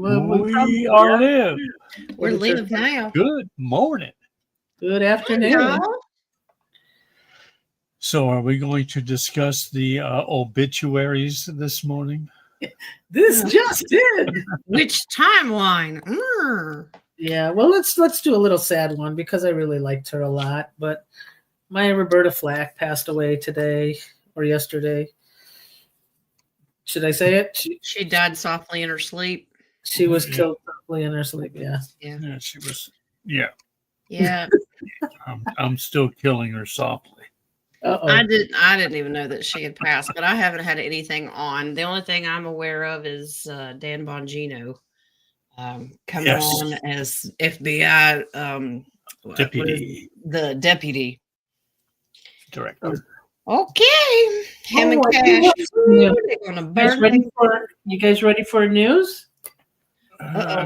We are live. We're live now. Good morning. Good afternoon. Hello. So, are we going to discuss the obituaries this morning? This just did. Which timeline? Yeah, well, let's do a little sad one because I really liked her a lot. But my Roberta Flack passed away today or yesterday. Should I say it? She died softly in her sleep. She was killed softly in her sleep. Yeah. Yeah, she was. Yeah, Yeah. I'm still killing her softly. Uh-oh. I didn't even know that she had passed, but I haven't had anything on. The only thing I'm aware of is Dan Bongino coming on as FBI Deputy. The deputy Director. Okay. Him and I Cash. do have some news. They're gonna You guys ready for news?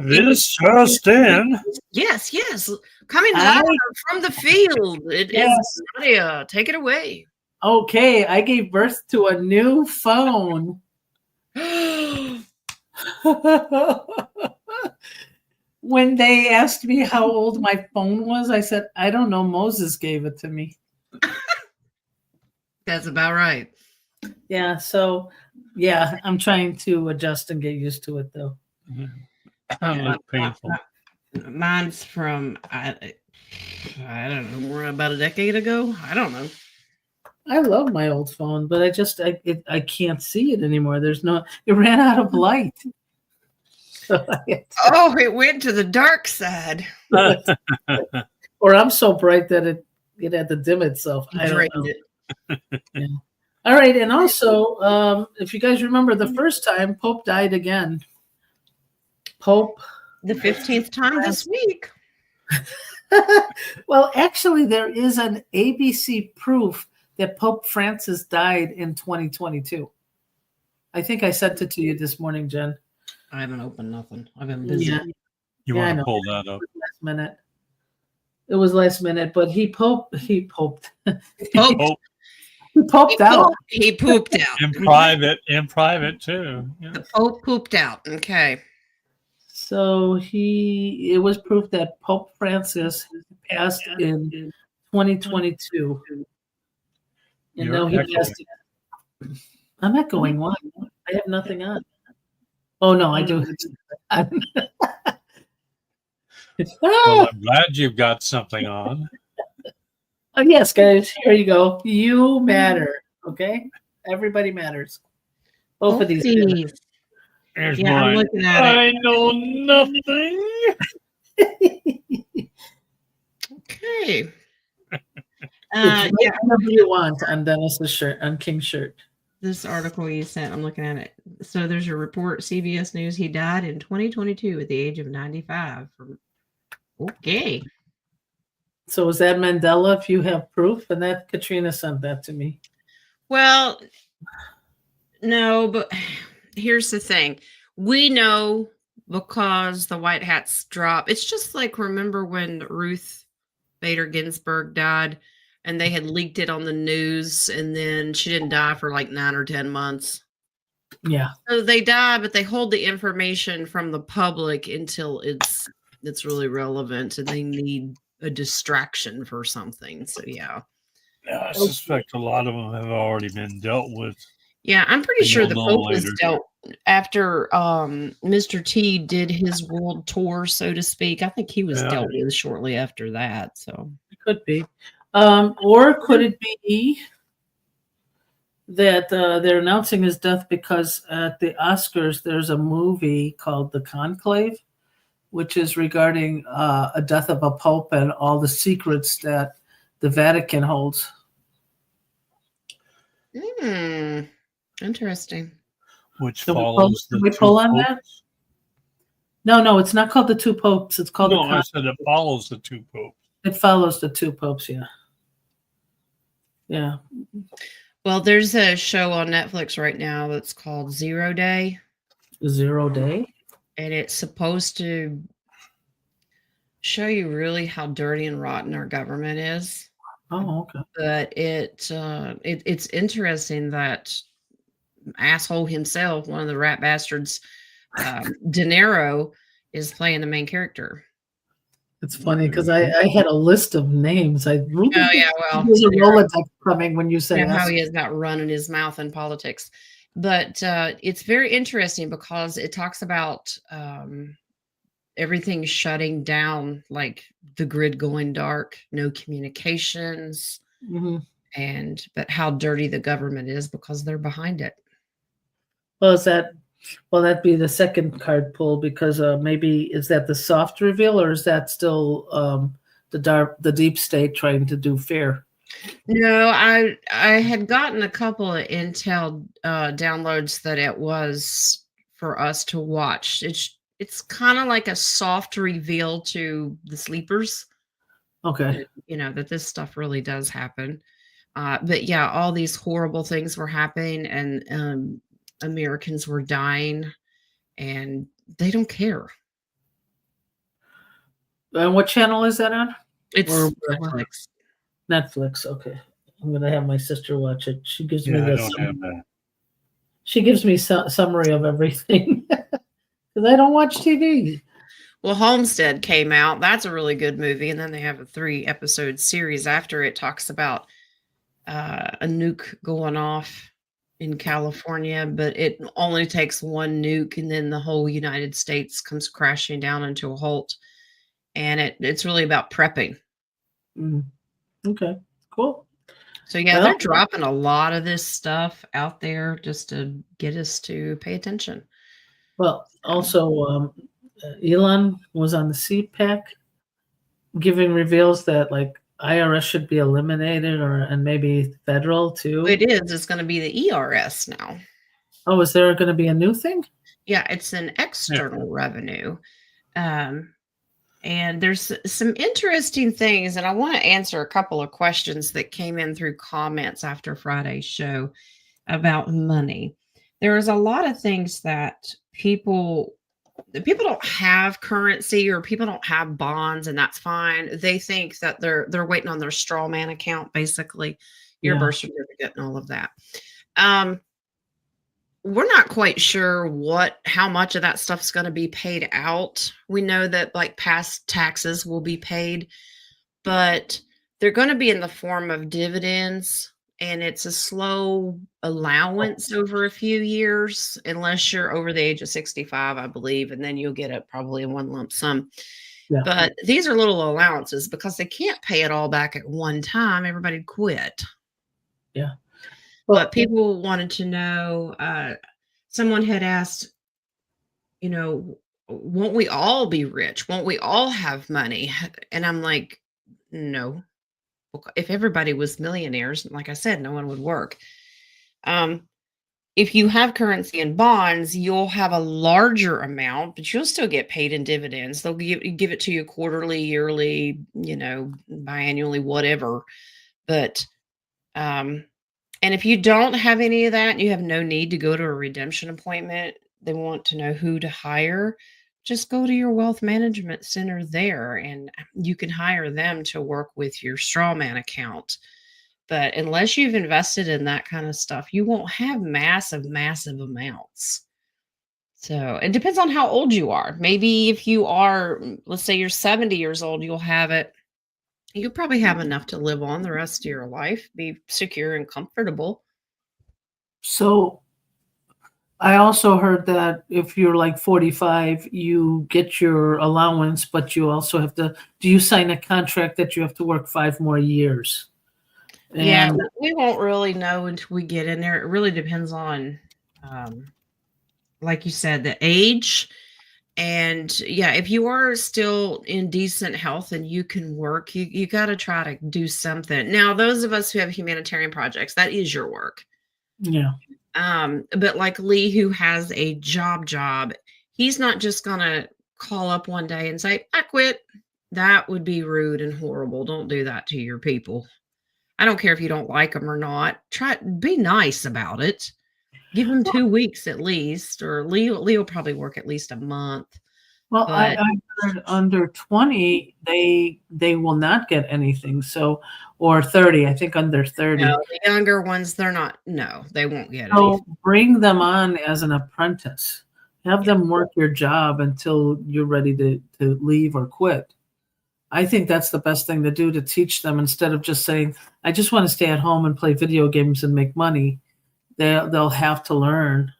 This just in. Yes. Coming live from the field. It is Nadia. Take it away. Okay, I gave birth to a new phone. When they asked me how old my phone was, I said, I don't know. Moses gave it to me. That's about right. Yeah, so I'm trying to adjust and get used to it though. Look painful. Mine's from I don't know, more about a decade ago. I don't know. I love my old phone, but I can't see it anymore. It ran out of light. So it went to the dark side. Or I'm so bright that it had to dim itself. I don't know. Yeah. All right, and also, if you guys remember the first time, Pope died again. Pope. The 15th time this week. Well, actually, there is an ABC proof that Pope Francis died in 2022. I think I sent it to you this morning, Jen. I haven't opened nothing. I've been busy. Yeah. You want to pull that up? Last minute. It was last minute, but he pooped. He pooped out. He pooped out. In private too. Yeah. The Pope pooped out. Okay. So it was proof that Pope Francis passed in 2022. And now he passed. I'm echoing. Why? I have nothing on. Oh no, I do. Well, I'm glad you've got something on. Oh yes, guys. Here you go. You matter. Okay, everybody matters. Both of these. There's yeah, mine. I'm looking at I know nothing. Okay. Whatever you want on Dennis's shirt, on King's shirt. This article you sent, I'm looking at it. So there's a report, CBS News. He died in 2022 at the age of 95. Okay. So is that Mandela? If you have proof, and that Katrina sent that to me. Well, no, but here's the thing. We know because the white hats drop. It's just like, remember when Ruth Bader Ginsburg died and they had leaked it on the news and then she didn't die for like 9 or 10 months. Yeah. So they die, but they hold the information from the public until it's really relevant and they need a distraction for something. So yeah. I suspect a lot of them have already been dealt with. Yeah, I'm pretty sure the Pope was dealt after Mr. T did his world tour, so to speak. I think he was dealt with shortly after that. So it could be. Or could it be that they're announcing his death because at the Oscars there's a movie called The Conclave, which is regarding a death of a pope and all the secrets that the Vatican holds. Interesting. Which follows the we pull on that? No, it's not called the two popes. It's called I said it follows the two popes. It follows the two popes, yeah. Yeah. Well, there's a show on Netflix right now that's called 0 Day. 0 Day? And it's supposed to show you really how dirty and rotten our government is. Oh, okay. But it's interesting that asshole himself, one of the rat bastards, De Niro is playing the main character. It's funny because I had a list of names. Oh yeah, well, there's a De Niro, Rolodex coming when you say you know how us. he has that run in his mouth in politics. But it's very interesting because it talks about everything shutting down, like the grid going dark, no communications, Mhm. but how dirty the government is because they're behind it. Well, that'd be the second card pull because maybe is that the soft reveal or is that still the deep state trying to do fair? No, I had gotten a couple of intel downloads that it was for us to watch. It's kind of like a soft reveal to the sleepers. Okay. That this stuff really does happen. But yeah, all these horrible things were happening, and Americans were dying, and they don't care. And what channel is that on? It's Or Netflix. Netflix. Okay, I'm gonna have my sister watch it. She gives me Yeah, I this. don't have that. She gives me summary of everything because I don't watch TV. Well, Homestead came out. That's a really good movie, and then they have a 3-episode series after it talks about a nuke going off in California, but it only takes one nuke, and then the whole United States comes crashing down into a halt. And it's really about prepping. Okay, cool. So yeah, they're dropping a lot of this stuff out there just to get us to pay attention. Well, also, Elon was on the CPAC giving reveals that like IRS should be eliminated and maybe federal too. It is. It's going to be the ERS now. Oh, is there going to be a new thing? Yeah, it's an external revenue. And there's some interesting things, and I want to answer a couple of questions that came in through comments after Friday's show about money. There is a lot of things that people don't have currency or people don't have bonds, and that's fine. They think that they're waiting on their straw man account, basically, your birth certificate and all of that. We're not quite sure how much of that stuff's going to be paid out. We know that like past taxes will be paid, but they're going to be in the form of dividends, and it's a slow allowance over a few years, unless you're over the age of 65, I believe, and then you'll get it probably in one lump sum. Yeah. But these are little allowances because they can't pay it all back at one time. Everybody quit. Yeah. But people wanted to know, someone had asked, won't we all be rich? Won't we all have money? And I'm like, no. If everybody was millionaires, like I said, no one would work. If you have currency and bonds, you'll have a larger amount, but you'll still get paid in dividends. They'll give it to you quarterly, yearly, biannually, whatever. But and if you don't have any of that, you have no need to go to a redemption appointment. They want to know who to hire. Just go to your wealth management center there, and you can hire them to work with your straw man account. But unless you've invested in that kind of stuff, you won't have massive amounts. So it depends on how old you are. Maybe if you are, let's say you're 70 years old, you'll have it. You'll probably have enough to live on the rest of your life, be secure and comfortable. So I also heard that if you're like 45, you get your allowance, but you also have to, do you sign a contract that you have to work 5 more years? Yeah, we won't really know until we get in there. It really depends on, like you said, the age. And yeah, if you are still in decent health and you can work, you got to try to do something. Now, those of us who have humanitarian projects, that is your work. Yeah. But like Lee, who has a job, he's not just going to call up one day and say, I quit. That would be rude and horrible. Don't do that to your people. I don't care if you don't like them or not. Be nice about it. Give them 2 weeks at least, or Lee will probably work at least a month. Well, I heard under 20, they will not get anything. So, or 30, I think under 30. No, the younger ones, they won't get so anything. Bring them on as an apprentice Have them work your job until you're ready to leave or quit. I think that's the best thing to do, to teach them, instead of just saying, I just want to stay at home and play video games and make money. They'll have to learn.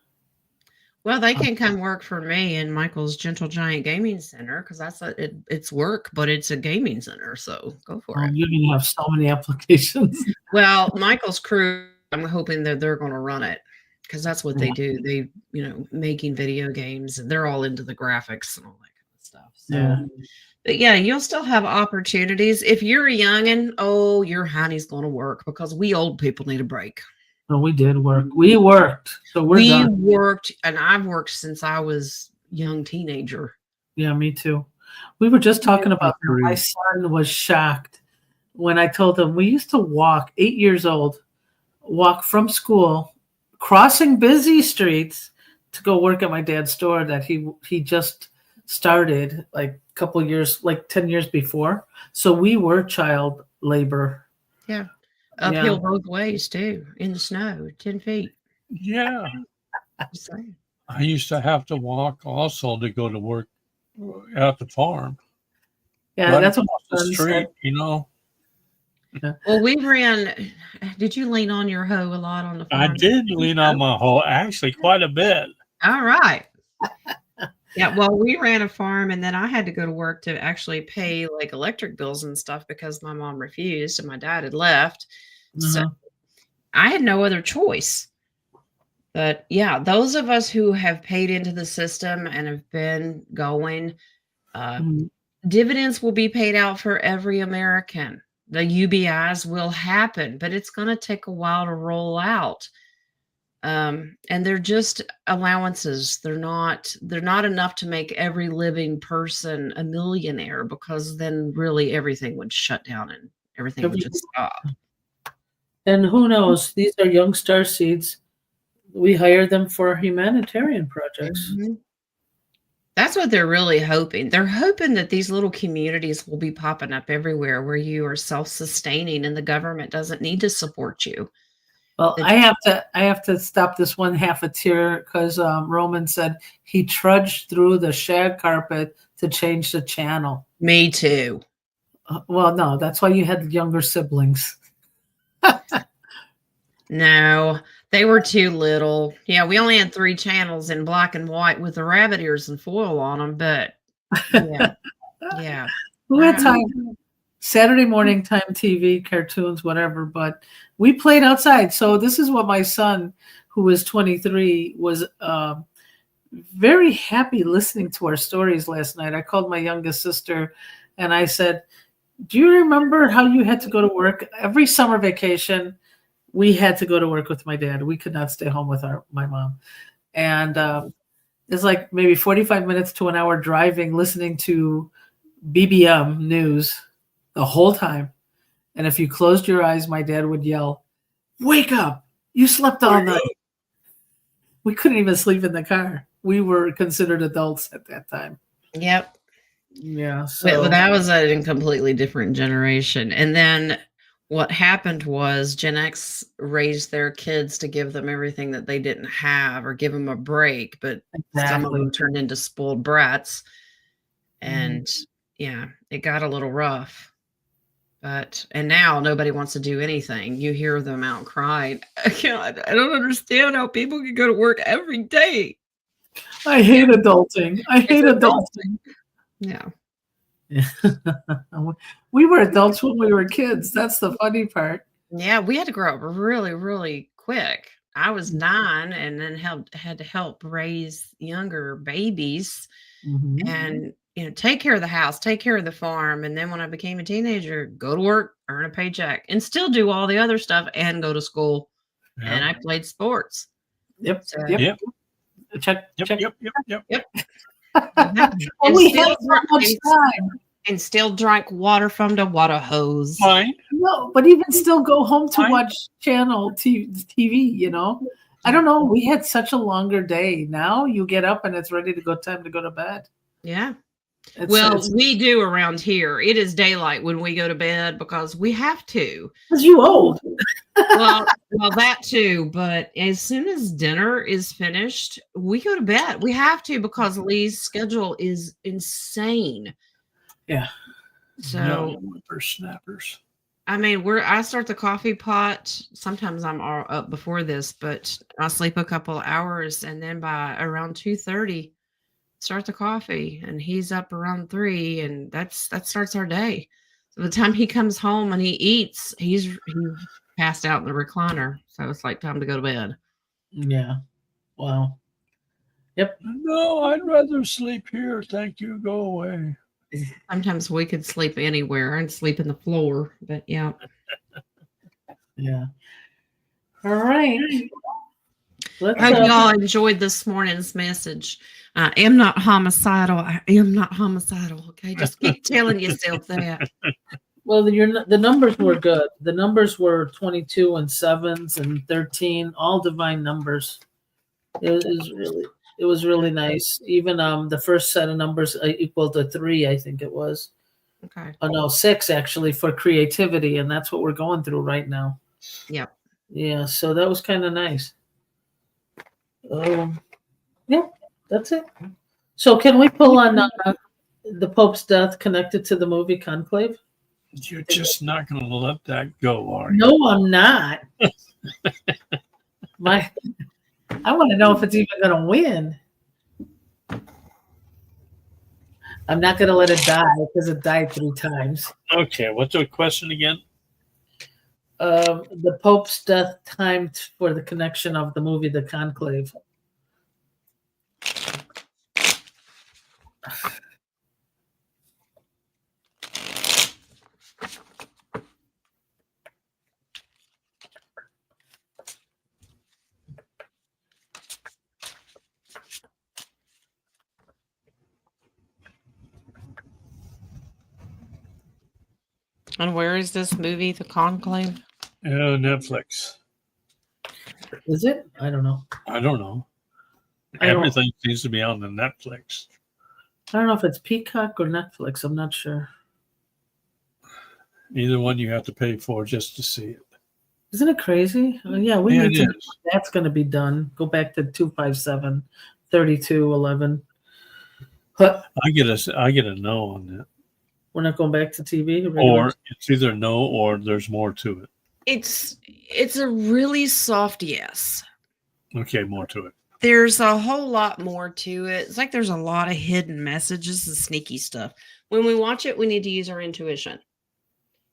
Well, they can come work for me in Michael's Gentle Giant Gaming Center, because it's work, but it's a gaming center. So go for it. You can have so many applications. Well, Michael's crew, I'm hoping that they're going to run it, because that's what they do. They, making video games, and they're all into the graphics and all that kind of stuff. So, Yeah. but yeah, you'll still have opportunities. If you're a youngin', your honey's going to work, because we old people need a break. No, we did work. We worked. So we done. Worked, and I've worked since I was young teenager. Yeah, me too. We were just talking about that. My son was shocked when I told him we used to walk, 8 years old, walk from school, crossing busy streets to go work at my dad's store that he just started like a couple of years, like 10 years before. So we were child labor. Yeah. Uphill both ways too, in the snow, 10 feet. Yeah. I used to have to walk also to go to work at the farm. Yeah, right that's what across the street, Yeah. Well, we ran. Did you lean on your hoe a lot on the farm? I did lean on my hoe, actually, quite a bit. All right. Yeah, well, we ran a farm, and then I had to go to work to actually pay like electric bills and stuff, because my mom refused and my dad had left. So I had no other choice. But yeah, those of us who have paid into the system and have been going, dividends will be paid out for every American. The UBIs will happen, but it's going to take a while to roll out. And they're just allowances. They're not enough to make every living person a millionaire, because then really everything would shut down and everything would just stop. And who knows? These are young star seeds. We hire them for humanitarian projects. Mm-hmm. That's what they're really hoping. They're hoping that these little communities will be popping up everywhere where you are self-sustaining and the government doesn't need to support you. Well, I have to stop this one half a tear, because Roman said he trudged through the shag carpet to change the channel. Me too. Well, no, that's why you had younger siblings. No, they were too little. Yeah, we only had 3 channels in black and white with the rabbit ears and foil on them, but yeah. Who had time? Saturday morning time TV, cartoons, whatever, but we played outside. So this is what my son, who was 23, was very happy listening to our stories last night. I called my youngest sister and I said, do you remember how you had to go to work every summer vacation? We had to go to work with my dad. We could not stay home with my mom. And it's like maybe 45 minutes to an hour driving, listening to BBM news the whole time. And if you closed your eyes, my dad would yell, wake up, you slept all night. We couldn't even sleep in the car. We were considered adults at that time. Yep. Yeah. So but that was a completely different generation. And then what happened was Gen X raised their kids to give them everything that they didn't have, or give them a break, but some of them turned into spoiled brats. And yeah, it got a little rough. And now nobody wants to do anything. You hear them out crying. I don't understand how people can go to work every day. I hate adulting. I hate adulting. Yeah. We were adults when we were kids. That's the funny part. Yeah, we had to grow up really, really quick. I was 9 and then had to help raise younger babies and take care of the house, take care of the farm. And then when I became a teenager, go to work, earn a paycheck, and still do all the other stuff and go to school. Yeah. And I played sports. Yep. So, yep. Check. Yep. And we had so much time. And still drank water from the water hose. Fine. No, but even still go home to watch channel TV, I don't know. We had such a longer day. Now you get up and it's ready to go, time to go to bed. Yeah. It's we do around here. It is daylight when we go to bed because we have to. because you old. Well, that too. But as soon as dinner is finished, we go to bed. We have to because Lee's schedule is insane. Yeah. So, Whippersnappers. I mean, I start the coffee pot. Sometimes I'm all up before this, but I'll sleep a couple of hours, and then by around 2:30, start the coffee, and he's up around 3, and that starts our day. So by the time he comes home and he eats, he's passed out in the recliner. So it's like time to go to bed. Yeah. Wow. Yep. No, I'd rather sleep here. Thank you. Go away. Sometimes we could sleep anywhere and sleep in the floor, but yeah. Yeah. All right. I hope y'all enjoyed this morning's message. I am not homicidal. I am not homicidal. Okay, just keep telling yourself that. Well, the numbers were good. The numbers were 22 and 7s and 13, all divine numbers. It was really nice. Even the first set of numbers equal to 3, I think it was. Okay. Oh no, 6 actually for creativity, and that's what we're going through right now. Yep. Yeah, so that was kind of nice. Yeah, that's it. So can we pull on the Pope's death connected to the movie Conclave? You're just not going to let that go, are you? No, I'm not. I want to know if it's even going to win. I'm not going to let it die because it died 3 times. Okay, what's the question again? The Pope's death timed for the connection of the movie The Conclave. And where is this movie, The Conclave? Netflix. Is it? I don't know. I don't know. I don't- Everything seems to be on the Netflix. I don't know if it's Peacock or Netflix. I'm not sure. Either one you have to pay for just to see it. Isn't it crazy? Yeah, we Yeah, need it to know is. when that's going to be done. Go back to 257 3211. But I get a no on that. we're not going back to TV? Or it's either no or there's more to it. It's a really soft yes. Okay, more to it. There's a whole lot more to it. It's like there's a lot of hidden messages and sneaky stuff. When we watch it, we need to use our intuition.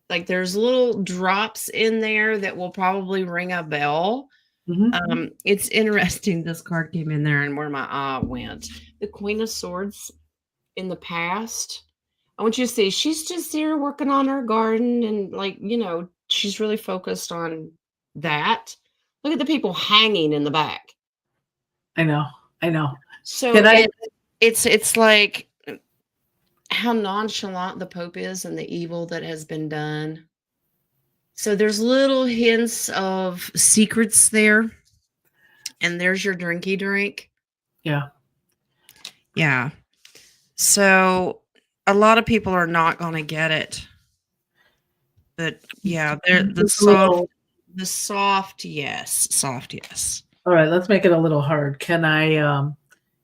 Like there's little drops in there that will probably ring a bell. Mhm. It's interesting. This card came in there and where my eye went. The Queen of Swords in the past. I want you to see she's just here working on her garden and like, she's really focused on that. Look at the people hanging in the back. I know. So Can I- it's like how nonchalant the Pope is and the evil that has been done. So there's little hints of secrets there. And there's your drinky drink. Yeah. Yeah. So a lot of people are not going to get it. But yeah, they're the soft yes. All right, let's make it a little hard. Can I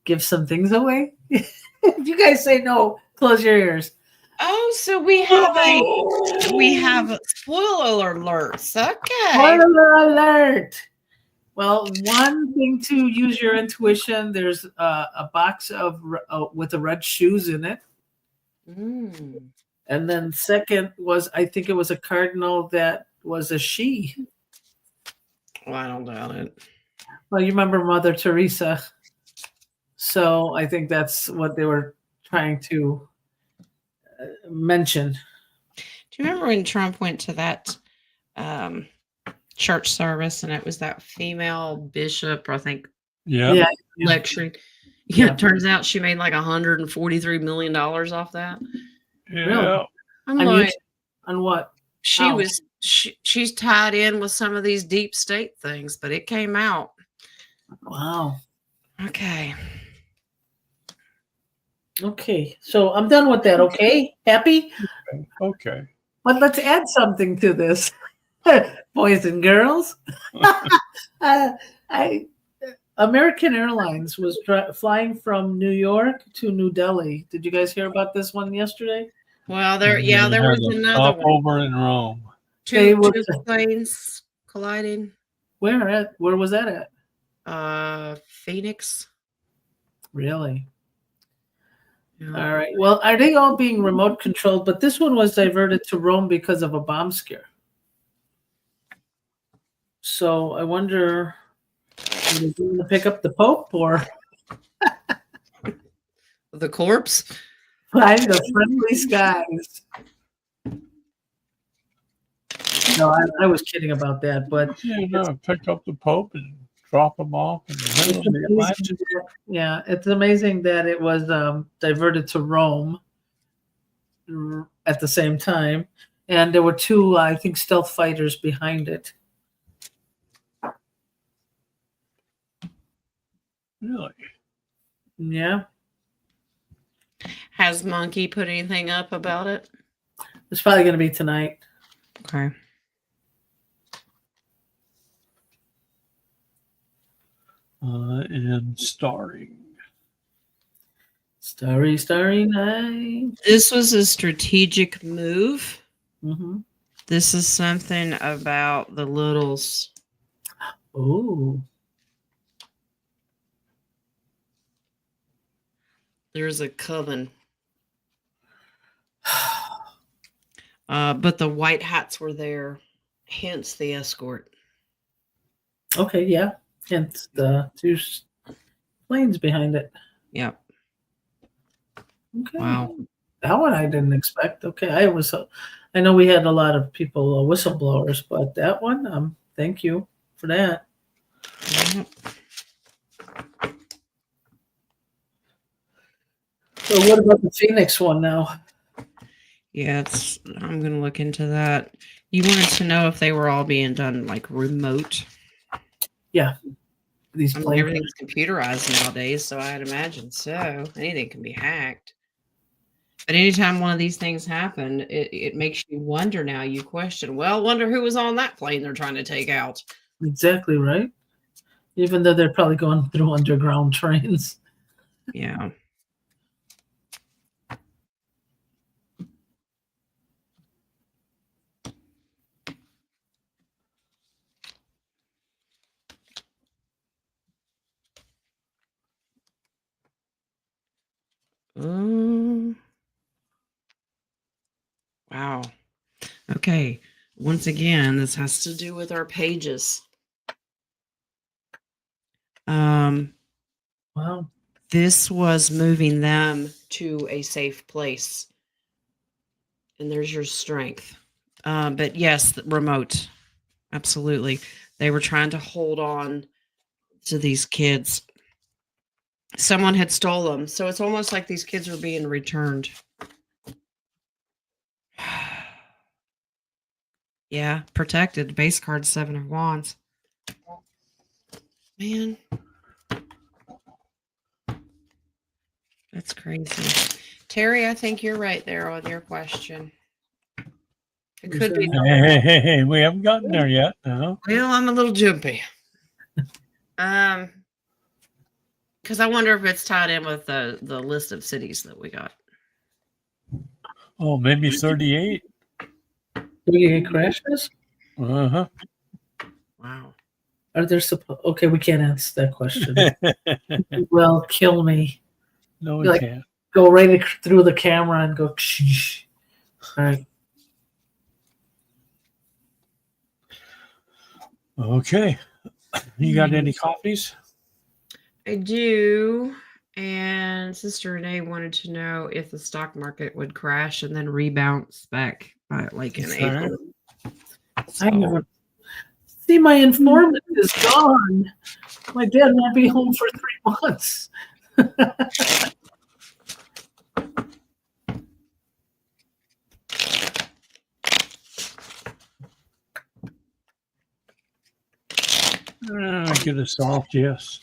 give some things away? If you guys say no, close your ears. Oh, so we have spoiler alerts. Okay. Spoiler alert. Well, one thing to use your intuition. There's a box of with the red shoes in it. And then second was, I think it was a cardinal that was a she. Well, I don't doubt it. Well, you remember Mother Teresa. So I think that's what they were trying to mention. Do you remember when Trump went to that church service and it was that female bishop, I think, lecturing? Yeah, it turns out she made like $143 million off that. Yeah. Really? I'm like, on what? She's tied in with some of these deep state things, but it came out. Wow. Okay. Okay, so I'm done with that. Okay, happy? Okay. But let's add something to this, boys and girls. I American Airlines was flying from New York to New Delhi. Did you guys hear about this one yesterday? Well, They there had was a another one. stopover in Rome. They Two were planes colliding. Where was that at? Phoenix. Really? Yeah. All right. Well, are they all being remote controlled? But this one was diverted to Rome because of a bomb scare. So I wonder, are they going to pick up the Pope or The corpse. fly the friendly skies? No, I was kidding about that, but Pick up the Pope and drop him off in the middle of the Atlantic. yeah, it's amazing that it was diverted to Rome at the same time, and there were two, I think, stealth fighters behind it. Really? Yeah, Has Monkey put anything up about it? it's probably going to be tonight. Okay. And starring. Starry night. This was a strategic move. Mm-hmm. This is something about the littles. Oh, There's a coven. But the white hats were there, hence the escort. okay, yeah. Hence the two planes behind it. Yep. Okay. Wow. That one I didn't expect. Okay, I know we had a lot of people whistleblowers, but that one, thank you for that. Yep. So what about the Phoenix one now? Yeah, I'm gonna look into that. You wanted to know if they were all being done like remote. Yeah, these I mean, planes. everything's computerized nowadays, so I'd imagine so. Anything can be hacked. But anytime one of these things happen, it makes you wonder now. You question, well, wonder who was on that plane they're trying to take out. Exactly right. Even though they're probably going through underground trains. Yeah. Wow. Okay. Once again, this has to do with our pages. Wow. This was moving them to a safe place. And there's your strength. But yes, remote. Absolutely. They were trying to hold on to these kids. Someone had stole them. So it's almost like these kids were being returned. Yeah, protected. Base card 7 of Wands. Man. That's crazy. Terry, I think you're right there on your question. It could be. Hey, we haven't gotten there yet. No. Well, I'm a little jumpy. Because I wonder if it's tied in with the list of cities that we got. Oh, maybe 38. Do we get crashes? Uh-huh. Wow. Are there okay, we can't answer that question. Well, kill me. No, we Like, can't. go right through the camera and go shh. All right. Okay. You got any copies? I do. And Sister Renee wanted to know if the stock market would crash and then rebounce back like in April. I never see my informant is gone. My dad won't be home for 3 months. Get a soft yes.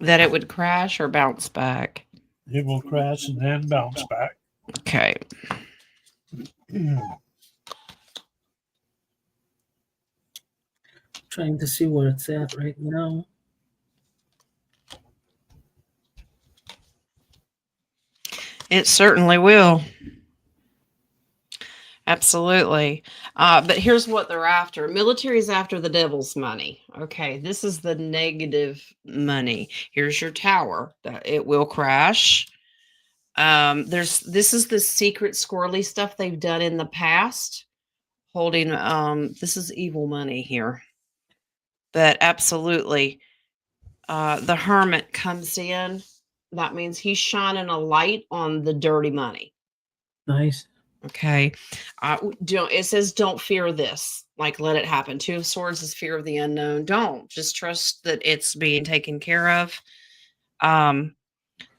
That it would crash or bounce back? It will crash and then bounce back. Okay. Trying to see where it's at right now. It certainly will. Absolutely. But here's what they're after. Military's after the devil's money. Okay, this is the negative money. Here's your tower. It will crash. This is the secret squirrely stuff they've done in the past. Holding this is evil money here. But absolutely. The hermit comes in. That means he's shining a light on the dirty money. Nice. Okay. It says don't fear this. Like, let it happen. Two of Swords is fear of the unknown. Don't. Just trust that it's being taken care of.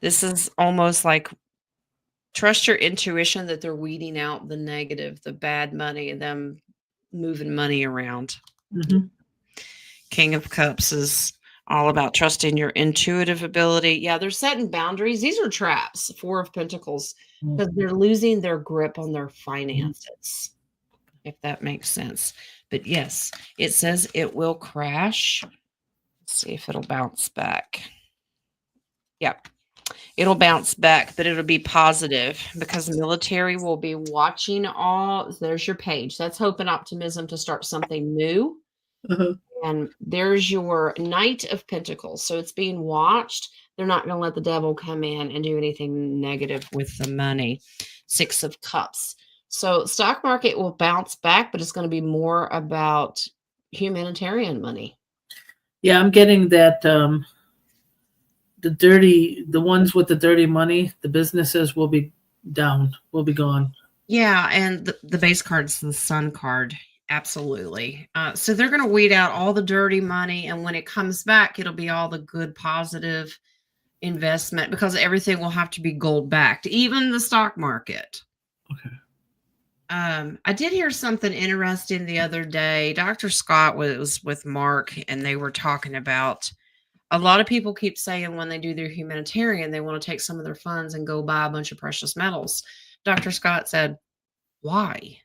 This is almost like trust your intuition that they're weeding out the negative, the bad money, and them moving money around. Mm-hmm. King of Cups is all about trusting your intuitive ability. Yeah, they're setting boundaries. These are traps. Four of Pentacles, because they're losing their grip on their finances, if that makes sense. But yes, it says it will crash. Let's see if it'll bounce back. Yep. It'll bounce back, but it'll be positive because military will be watching all. There's your page. That's hope and optimism to start something new. Uh-huh. And there's your Knight of Pentacles. So it's being watched. They're not going to let the devil come in and do anything negative with the money. Six of Cups. So stock market will bounce back, but it's going to be more about humanitarian money. Yeah, I'm getting that the ones with the dirty money, the businesses will be down, will be gone. Yeah, and the base card's the Sun card. Absolutely. So they're going to weed out all the dirty money, and when it comes back, it'll be all the good, positive investment because everything will have to be gold backed, even the stock market. Okay. I did hear something interesting the other day. Dr. Scott was with Mark, and they were talking about a lot of people keep saying when they do their humanitarian, they want to take some of their funds and go buy a bunch of precious metals. Dr. Scott said, why?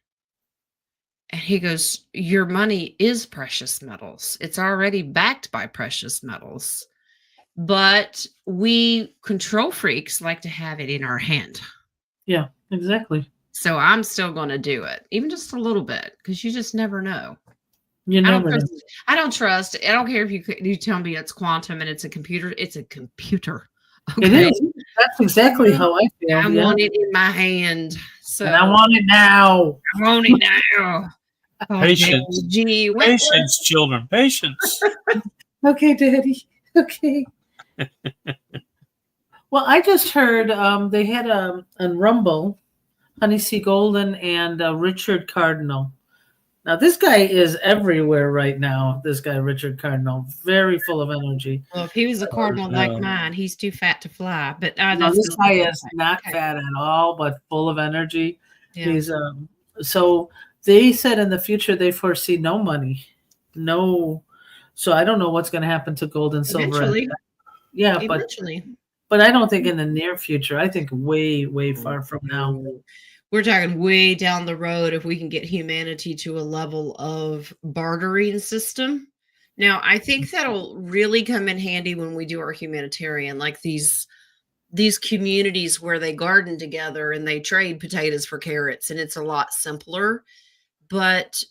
And he goes, your money is precious metals. It's already backed by precious metals. But we control freaks like to have it in our hand. Yeah, exactly. So I'm still going to do it, even just a little bit, because you just never know. You never know. I don't trust. I don't care if you tell me it's quantum and it's a computer. It's a computer. Okay? It is. That's exactly how I feel. I want it in my hand. So and I want it now. I want it now. Patience. Gee, Patience, children. Patience. Okay, Daddy. Okay. Well, I just heard they had on Rumble, Honey C. Golden and Richard Cardinal. Now, this guy is everywhere right now. This guy, Richard Cardinal, very full of energy. Well, if he was a cardinal like mine, he's too fat to fly. But this guy is not fat at all, but full of energy. Yeah. He's so they said in the future they foresee no money, no. So I don't know what's going to happen to gold and silver. Eventually. Yeah, eventually. But I don't think in the near future. I think way, way far from now. We're talking way down the road if we can get humanity to a level of bartering system. Now, I think that'll really come in handy when we do our humanitarian, like these communities where they garden together and they trade potatoes for carrots, and it's a lot simpler. But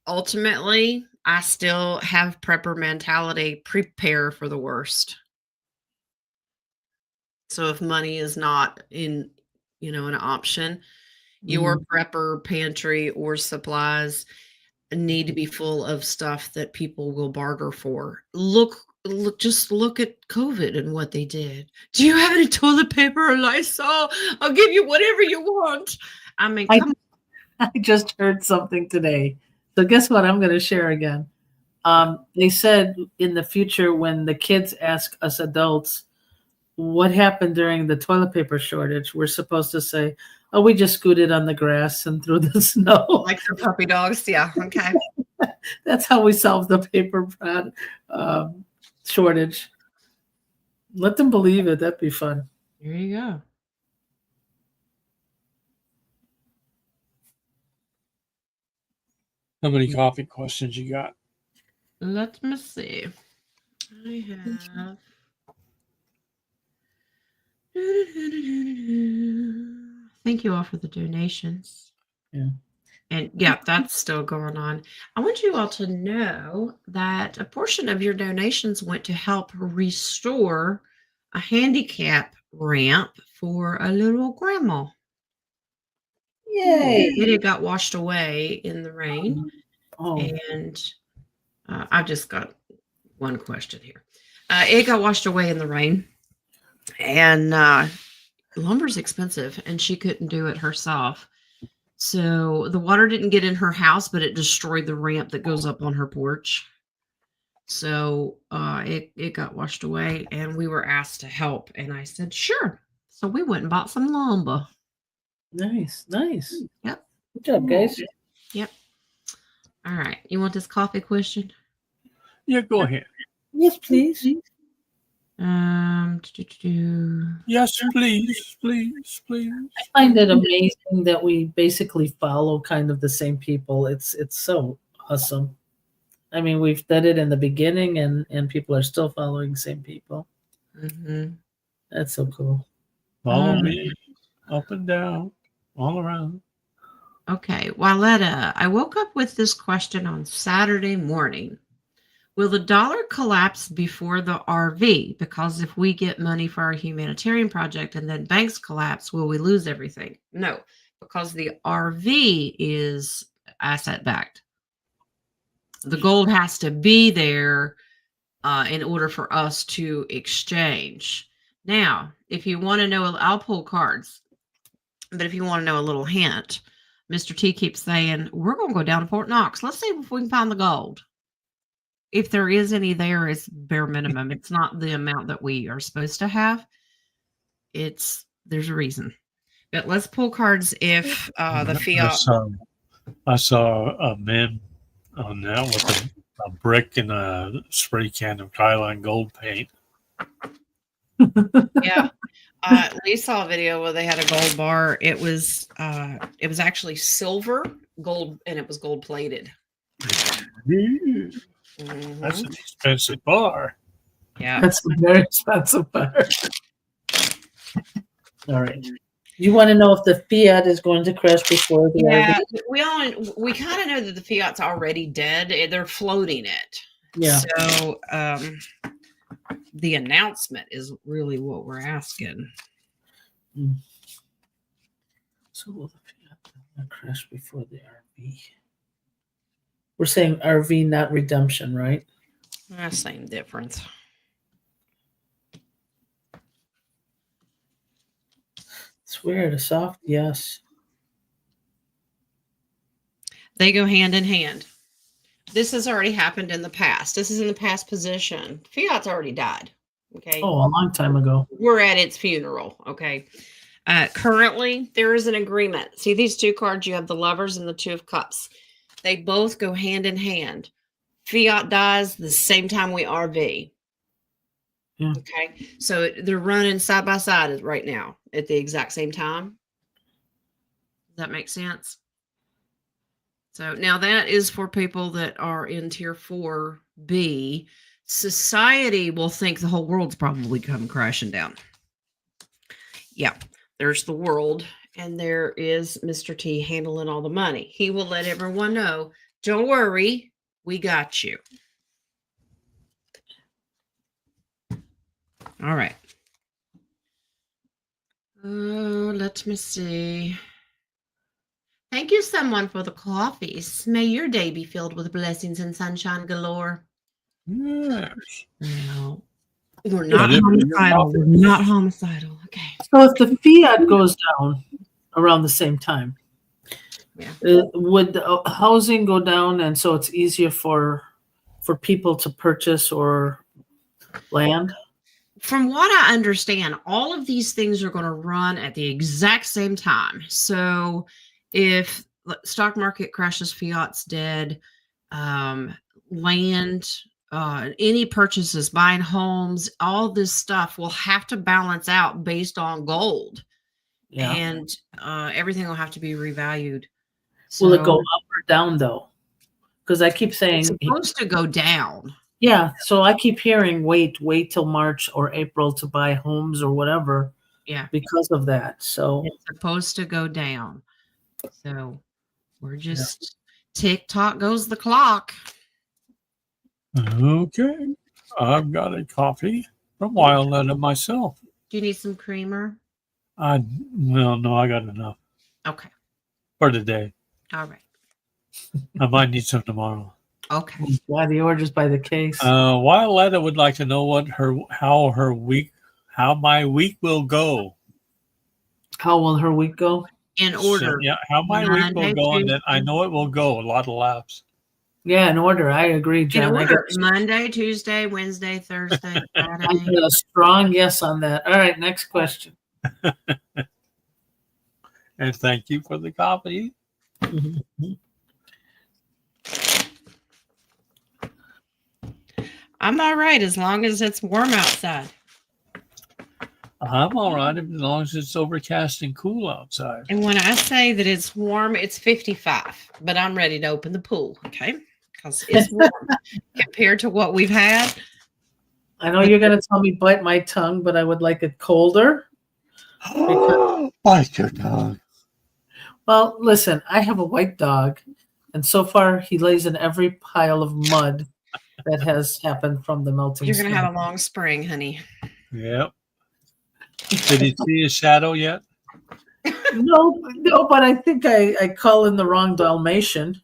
ultimately, I still have prepper mentality, prepare for the worst. So if money is not an option, your prepper pantry or supplies need to be full of stuff that people will barter for. Just look at COVID and what they did. Do you have any toilet paper or Lysol? I'll give you whatever you want. I mean, I just heard something today. So guess what? I'm going to share again. They said in the future when the kids ask us adults, what happened during the toilet paper shortage? We're supposed to say, oh, we just scooted on the grass and through the snow. Like the puppy dogs. Yeah. Okay. That's how we solved the paper shortage. Let them believe it. That'd be fun. There you go. How many coffee questions you got? Let me see. I have. Thank you all for the donations. Yeah. And yeah, that's still going on. I want you all to know that a portion of your donations went to help restore a handicap ramp for a little grandma. Yay. It had got washed away in the rain. Oh, And I've just got one question here. It got washed away in the rain. And lumber's expensive, and she couldn't do it herself. So the water didn't get in her house, but it destroyed the ramp that goes up on her porch. So it got washed away, and we were asked to help. And I said, sure. So we went and bought some lumber. nice. Nice. Yep. Good job, guys. Yep. All right. You want this coffee question? Yeah, go ahead. Yes, please. Yes, please, please, please. I find it amazing that we basically follow kind of the same people. It's so awesome. I mean, we've done it in the beginning, and people are still following the same people. Mm-hmm. That's so cool. Follow me up and down, all around. Okay, Wyletta, I woke up with this question on Saturday morning. Will the dollar collapse before the RV? Because if we get money for our humanitarian project and then banks collapse, will we lose everything? No, because the RV is asset backed. The gold has to be there in order for us to exchange. Now, if you want to know, I'll pull cards. But if you want to know a little hint, Mr. T keeps saying, we're going to go down to Fort Knox. Let's see if we can find the gold. If there is any there, it's bare minimum. It's not the amount that we are supposed to have. There's a reason. But let's pull cards if the fiat. I saw a man on that with a brick and a spray can of Kyline gold paint. Yeah. We saw a video where they had a gold bar. It was actually silver, gold, and it was gold plated. Mm-hmm. That's an expensive bar. Yeah. That's a very expensive bar. All right. You want to know if the fiat is going to crash before the RV? We kind of know that the fiat's already dead. They're floating it. Yeah. So the announcement is really what we're asking. So will the fiat crash before the RV? We're saying RV, not redemption, right? Same difference. It's weird. A soft yes. They go hand in hand. This has already happened in the past. This is in the past position. Fiat's already died. Okay. Oh, a long time ago. We're at its funeral. Okay. Currently, there is an agreement. See these two cards? You have the Lovers and the Two of Cups. They both go hand in hand. Fiat dies the same time we RV. Yeah. Okay. So they're running side by side right now at the exact same time. Does that make sense? So now that is for people that are in tier 4B. Society will think the whole world's probably come crashing down. Yeah. There's the world, and there is Mr. T handling all the money. He will let everyone know, don't worry, we got you. All right. Let me see. Thank you, someone, for the coffees. May your day be filled with blessings and sunshine galore. Yes. No, we're not homicidal. We're not homicidal. Okay. So if the fiat goes down around the same time, would the housing go down, and so it's easier for people to purchase or land? From what I understand, all of these things are going to run at the exact same time. So if the stock market crashes, fiat's dead, land any purchases, buying homes, all this stuff will have to balance out based on gold, Yeah. and everything will have to be revalued. Will it go So up or down though? Because I keep it's saying, supposed to go down. yeah. So I keep hearing, wait till March or April to buy homes or whatever Yeah, because of that. So it's supposed to go down. So we're yeah. just tick tock goes the clock. Okay. I've got a coffee from Wildletter myself. Do you need some creamer? No, I got enough Okay. for today. All right. I might need some tomorrow. Okay. Why the orders by the case? Wildletter would like to know how my week will go. How will her week go? In order. Yeah, how my week will Monday, go, and then I Tuesday. know it will go. A lot of laughs. Yeah, in order. I agree, In John. order. Monday, Tuesday, Wednesday, Thursday, I Friday. get a strong yes on that. All right, next question. And thank you for the coffee. I'm all right as long as it's warm outside. I'm all right as long as it's overcast and cool outside. And when I say that it's warm, it's 55, but I'm ready to open the pool, okay? Because it's warm compared to what we've had. I know you're going to tell me bite my tongue, but I would like it colder. Bite your tongue. Well, listen, I have a white dog, and so far he lays in every pile of mud that has happened from the melting You're going to snow. have a long spring, honey. Yep. Did he see his shadow yet? No, but I think I call in the wrong Dalmatian.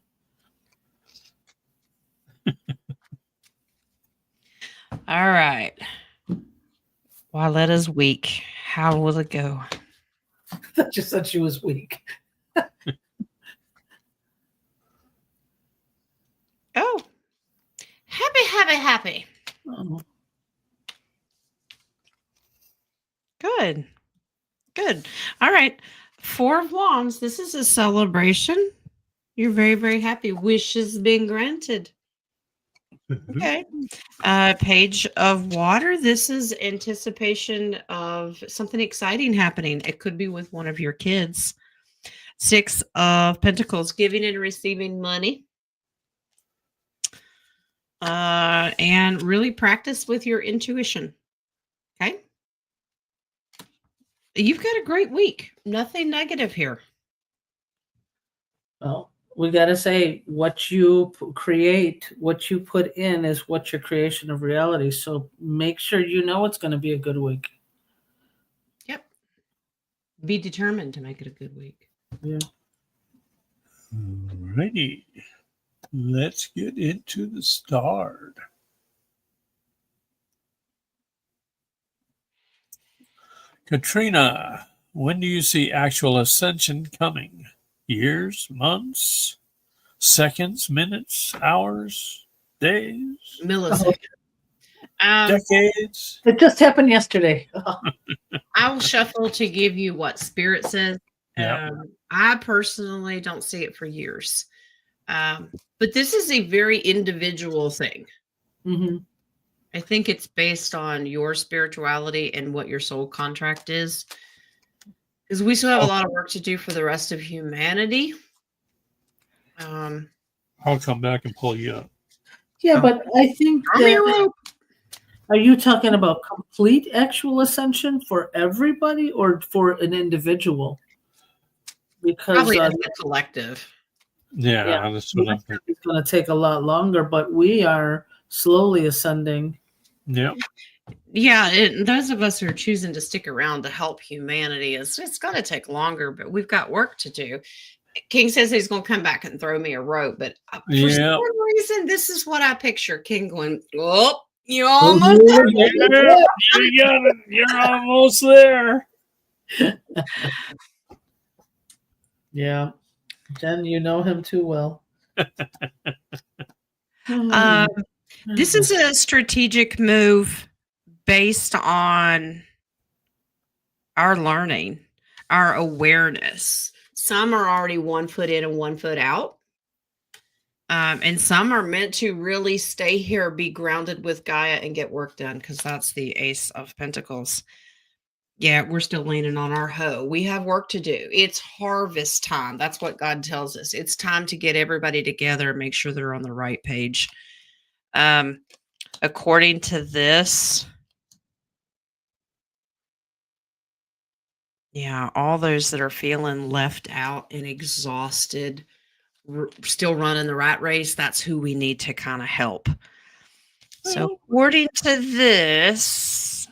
All right. Wiletta's weak. How will it go? I just said she was weak. Oh. Happy. Oh. Good. All right. 4 of Wands. This is a celebration. You're very, very happy. Wishes being granted. Okay. Page of Water. This is anticipation of something exciting happening. It could be with one of your kids. 6 of Pentacles. Giving and receiving money. And really practice with your intuition. Okay. You've got a great week. Nothing negative here. Well, we got to say what you create, what you put in is what your creation of reality. So make sure you know it's going to be a good week. Yep. Be determined to make it a good week. Yeah. Alrighty. Let's get into the start. Katrina, when do you see actual ascension coming? Years, months, seconds, minutes, hours, days, Millisecond. decades? It just happened yesterday. I will shuffle to give you what Spirit says. Yeah. I personally don't see it for years. But this is a very individual thing. Mm-hmm. I think it's based on your spirituality and what your soul contract is. Because we still have a lot of work to do for the rest of humanity. I'll come back and pull you up. Yeah, but I think that, are you talking about complete actual ascension for everybody or for an individual? Because probably as a collective. Yeah, that's what I'm thinking. It's going to take a lot longer, but we are slowly ascending. Yeah. Yeah, those of us who are choosing to stick around to help humanity, it's going to take longer, but we've got work to do. King says he's going to come back and throw me a rope, but for some reason, this is what I picture King going, oh, you're almost there. You got it. You're almost there. Yeah. Jen, you know him too well. This is a strategic move based on our learning, our awareness. Some are already 1 foot in and 1 foot out. And some are meant to really stay here, be grounded with Gaia, and get work done because that's the Ace of Pentacles. Yeah, we're still leaning on our hoe. We have work to do. It's harvest time. That's what God tells us. It's time to get everybody together and make sure they're on the right page. According to this, yeah, all those that are feeling left out and exhausted, still running the rat race, that's who we need to kind of help. So according to this,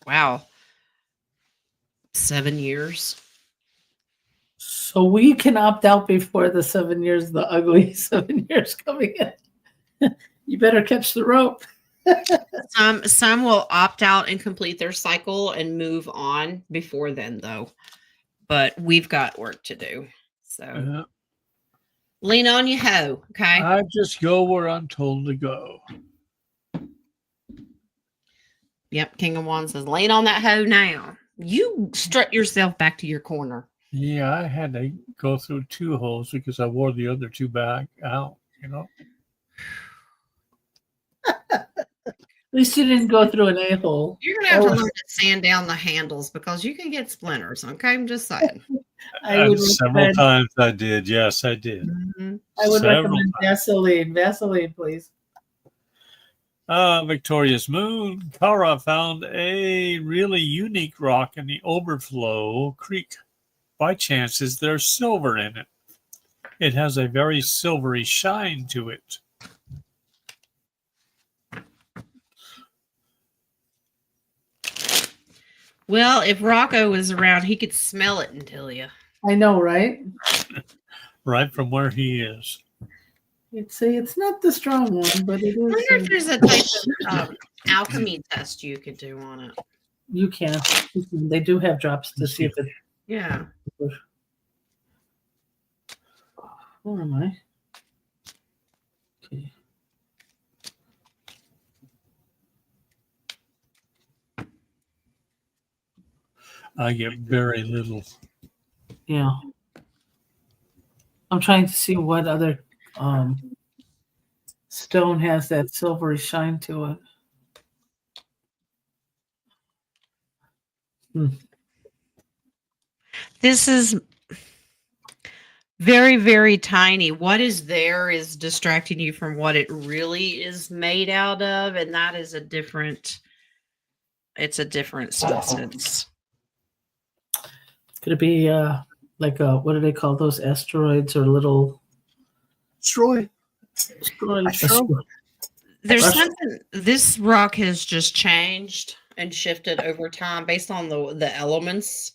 wow, 7 years. So we can opt out before the 7 years, the ugly 7 years coming in. You better catch the rope. Some will opt out and complete their cycle and move on before then, though. But we've got work to do. So lean on your hoe, okay? I just go where I'm told to go. Yep, King of Wands says, lean on that hoe now. You strut yourself back to your corner. Yeah, I had to go through 2 holes because I wore the other 2 back out, you know. At least you didn't go through an a-hole. You're going to have to learn to sand down the handles because you can get splinters, okay? I'm just saying. Several times I did. Yes, I did. Mm-hmm. I would recommend Vaseline. Vaseline, please. Victorious Moon. Kara found a really unique rock in the Overflow Creek. By chance, is there silver in it? It has a very silvery shine to it. Well, if Rocco was around, he could smell it and tell you. I know, right? Right from where he is. It's not the strong one, but it is. I wonder if there's a type of alchemy test you could do on it. You can. They do have drops to see if it. Yeah. Where am I? Okay. I get very little. Yeah. I'm trying to see what other stone has that silvery shine to it. This is very, very tiny. What is there is distracting you from what it really is made out of, and that is a different substance. Could it be like what do they call those asteroids or little Asteroid? There's something. This rock has just changed and shifted over time based on the elements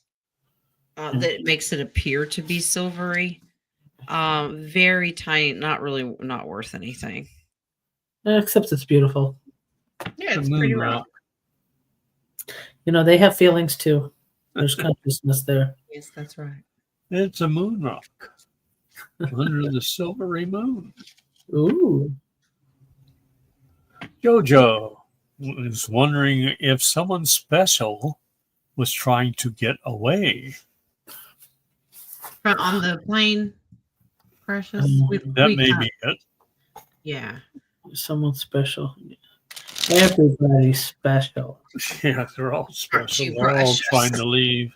that makes it appear to be silvery. Very tiny, not worth anything. Except it's beautiful. Yeah, it's pretty rock. You know, they have feelings too. There's consciousness there. Yes, that's right. It's a moon rock under the silvery moon. Ooh. Jojo was wondering if someone special was trying to get away. On the plane, Precious? That may be it. Yeah. Someone special. Everybody's special. Yeah, they're all special. They're all trying to leave.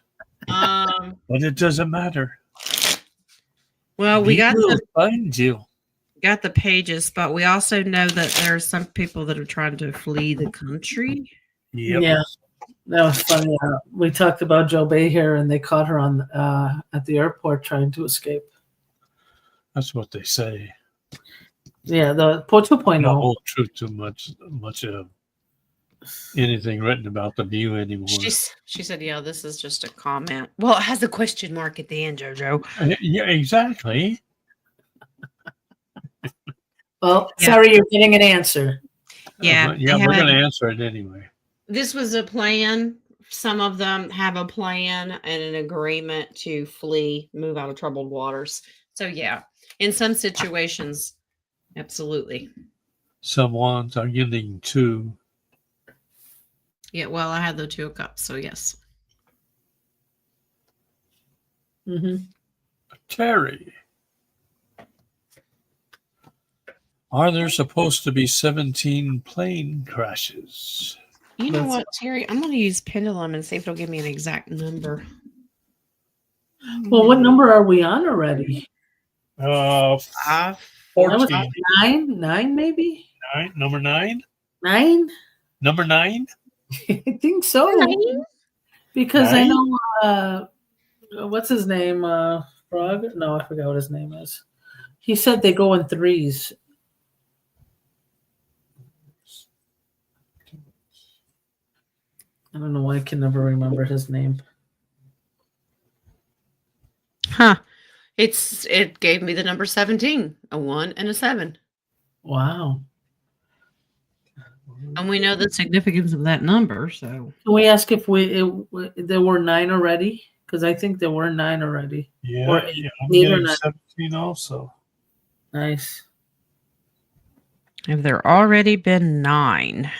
But it doesn't matter. Well, we find you. Got the pages, but we also know that there are some people that are trying to flee the country. Yep. Yeah, that was funny. We talked about Joe Bay here, and they caught her on at the airport trying to escape. That's what they say. Yeah, the 2.0. Not hold true to much of anything written about the View anymore. She said, "Yeah, this is just a comment." Well, it has a question mark at the end, Jojo. Yeah, exactly. Well, sorry, you're getting an answer. Yeah, we're going to answer it anyway. This was a plan. Some of them have a plan and an agreement to flee, move out of troubled waters. So, yeah, in some situations, absolutely. Some ones are getting 2. Yeah, well, I had the 2 of Cups, so yes. Mm-hmm. Terry. Are there supposed to be 17 plane crashes? You know That's- what, Terry? I'm going to use Pendulum and see if it'll give me an exact number. Well, what number are we on already? 5, 14. Nine, maybe? Number 9? 9? Number 9? I think so. Because I know, what's his name? Frog? No, I forgot what his name is. He said they go in 3s. I don't know why I can never remember his name. Huh. It gave me the number 17, a 1 and a 7. Wow. And we know the significance of that number, so. Can we ask if there were 9 already? Because I think there were 9 already. Yeah, Or I'm 8 or getting 9. 17 also. Nice. Have there already been 9?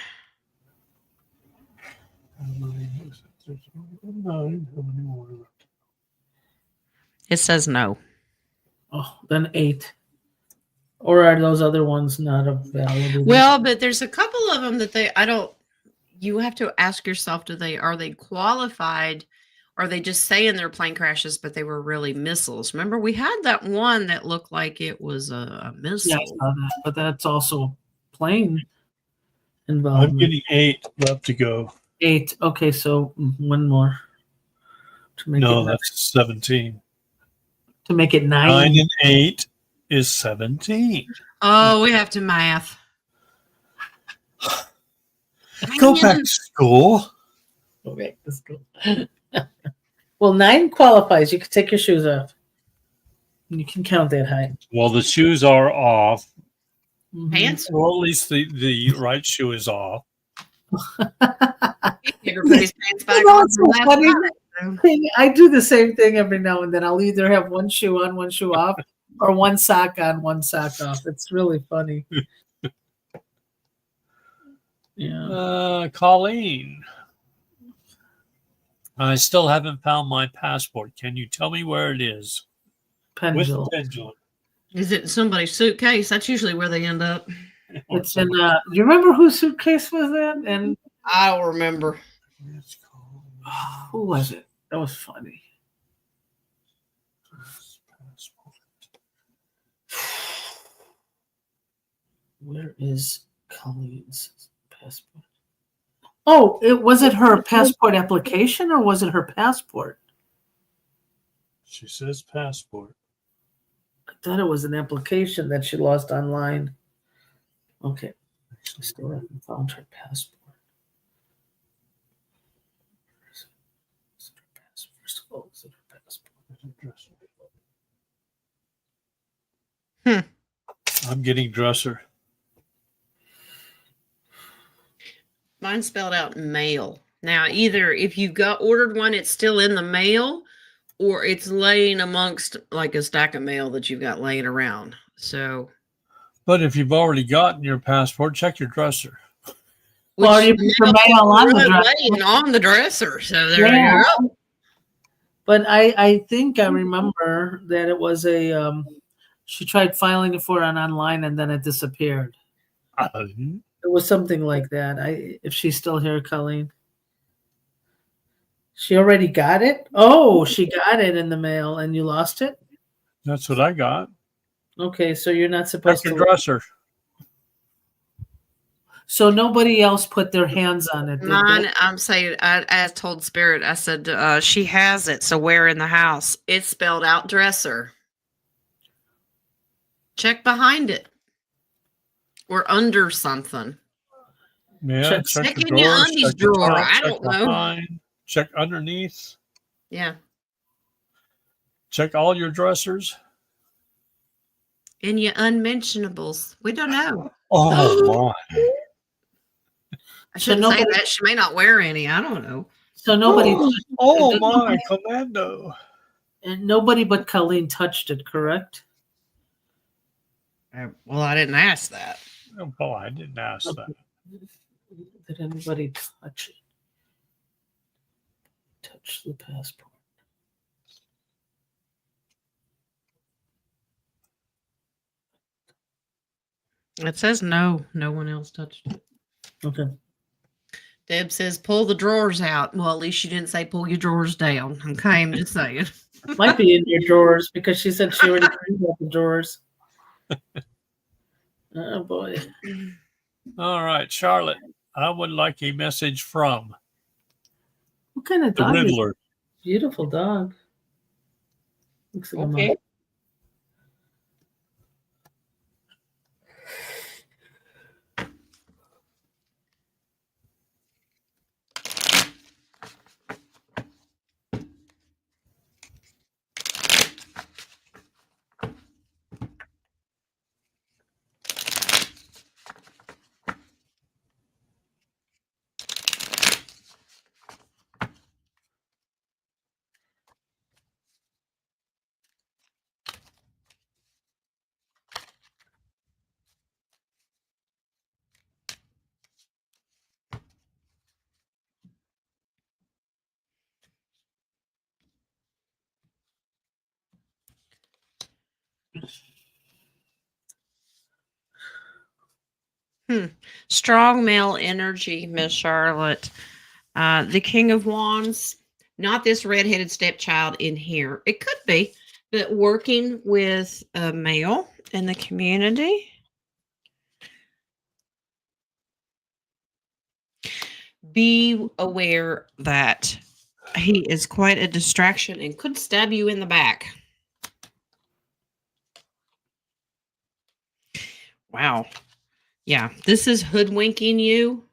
It says no. Oh, then 8. Or are those other ones not available? Well, but there's a couple of them that you have to ask yourself, are they qualified? Or are they just saying they're plane crashes, but they were really missiles? Remember, we had that one that looked like it was a missile. Yeah, I saw that, but that's also plane I'm involvement. getting 8 left to go. 8. Okay, so one more to make No, it that's 17. to make it 9. 9 and 8 is 17. Oh, we have to math. Go back to school. Okay, let's go. Well, 9 qualifies. You can take your shoes off. You can count that high. Well, the shoes are off. Mhm. Pants? Well, at least the right shoe is off. He never put his pants back You know, on it's from so last funny. night. I do the same thing every now and then. I'll either have one shoe on, one shoe off, or one sock on, one sock off. It's really funny. Yeah. Colleen. I still haven't found my passport. Can you tell me where it is? With the Pendulum. pendulum. Is it in somebody's suitcase? That's usually where they end up. It's in. Do you remember whose suitcase was that? And I don't remember. It's called who was it? That was funny. passport. Where is Colleen's passport? Oh, was it her passport application or was it her passport? She says passport. I thought it was an application that she lost online. Okay. I still haven't found her passport. Is it her passport? First of all, is it her passport? I'm getting dresser. Mine spelled out mail. Now, either if you ordered one, it's still in the mail, or it's laying amongst like a stack of mail that you've got laying around. So, But if you've already gotten your passport, check your dresser. Well, you put the mail on the dresser. laying on the dresser. So there you go. But I think I remember that it was a she tried filing it for it online and then it disappeared. It was something like that. If she's still here, Colleen. She already got it? Oh, she got it in the mail and you lost it? That's what I got. Okay, so you're not Check supposed your to. dresser. So nobody else put their hands on it, did Mine, they? I'm saying, I told Spirit, I said, she has it. So where in the house? It's spelled out dresser. Check behind it or under something. Yeah, Check check the in your drawers, undies check the drawer. top, I check don't know. behind, check underneath, Yeah. check all your dressers. In your unmentionables. We don't know. Oh my! I shouldn't say that. She may not wear any. I don't know. So nobody Oh my! Commando. and nobody but Colleen touched it, correct? Well, I didn't ask that. Oh, I didn't ask that. Did anybody touch it? Touch the passport. It says no. No one else touched it. Okay. Deb says pull the drawers out. Well, at least she didn't say pull your drawers down. Okay, I'm just saying. Might be in your drawers because she said she already cleaned out the drawers. Oh boy. All right, Charlotte. I would like a message from What kind of the dog is Riddler. it? Beautiful dog. Looks like a Okay. mom. Strong male energy, Miss Charlotte. The King of Wands, not this redheaded stepchild in here. It could be, but working with a male in the community. Be aware that he is quite a distraction and could stab you in the back. Wow. Yeah, this is hoodwinking you.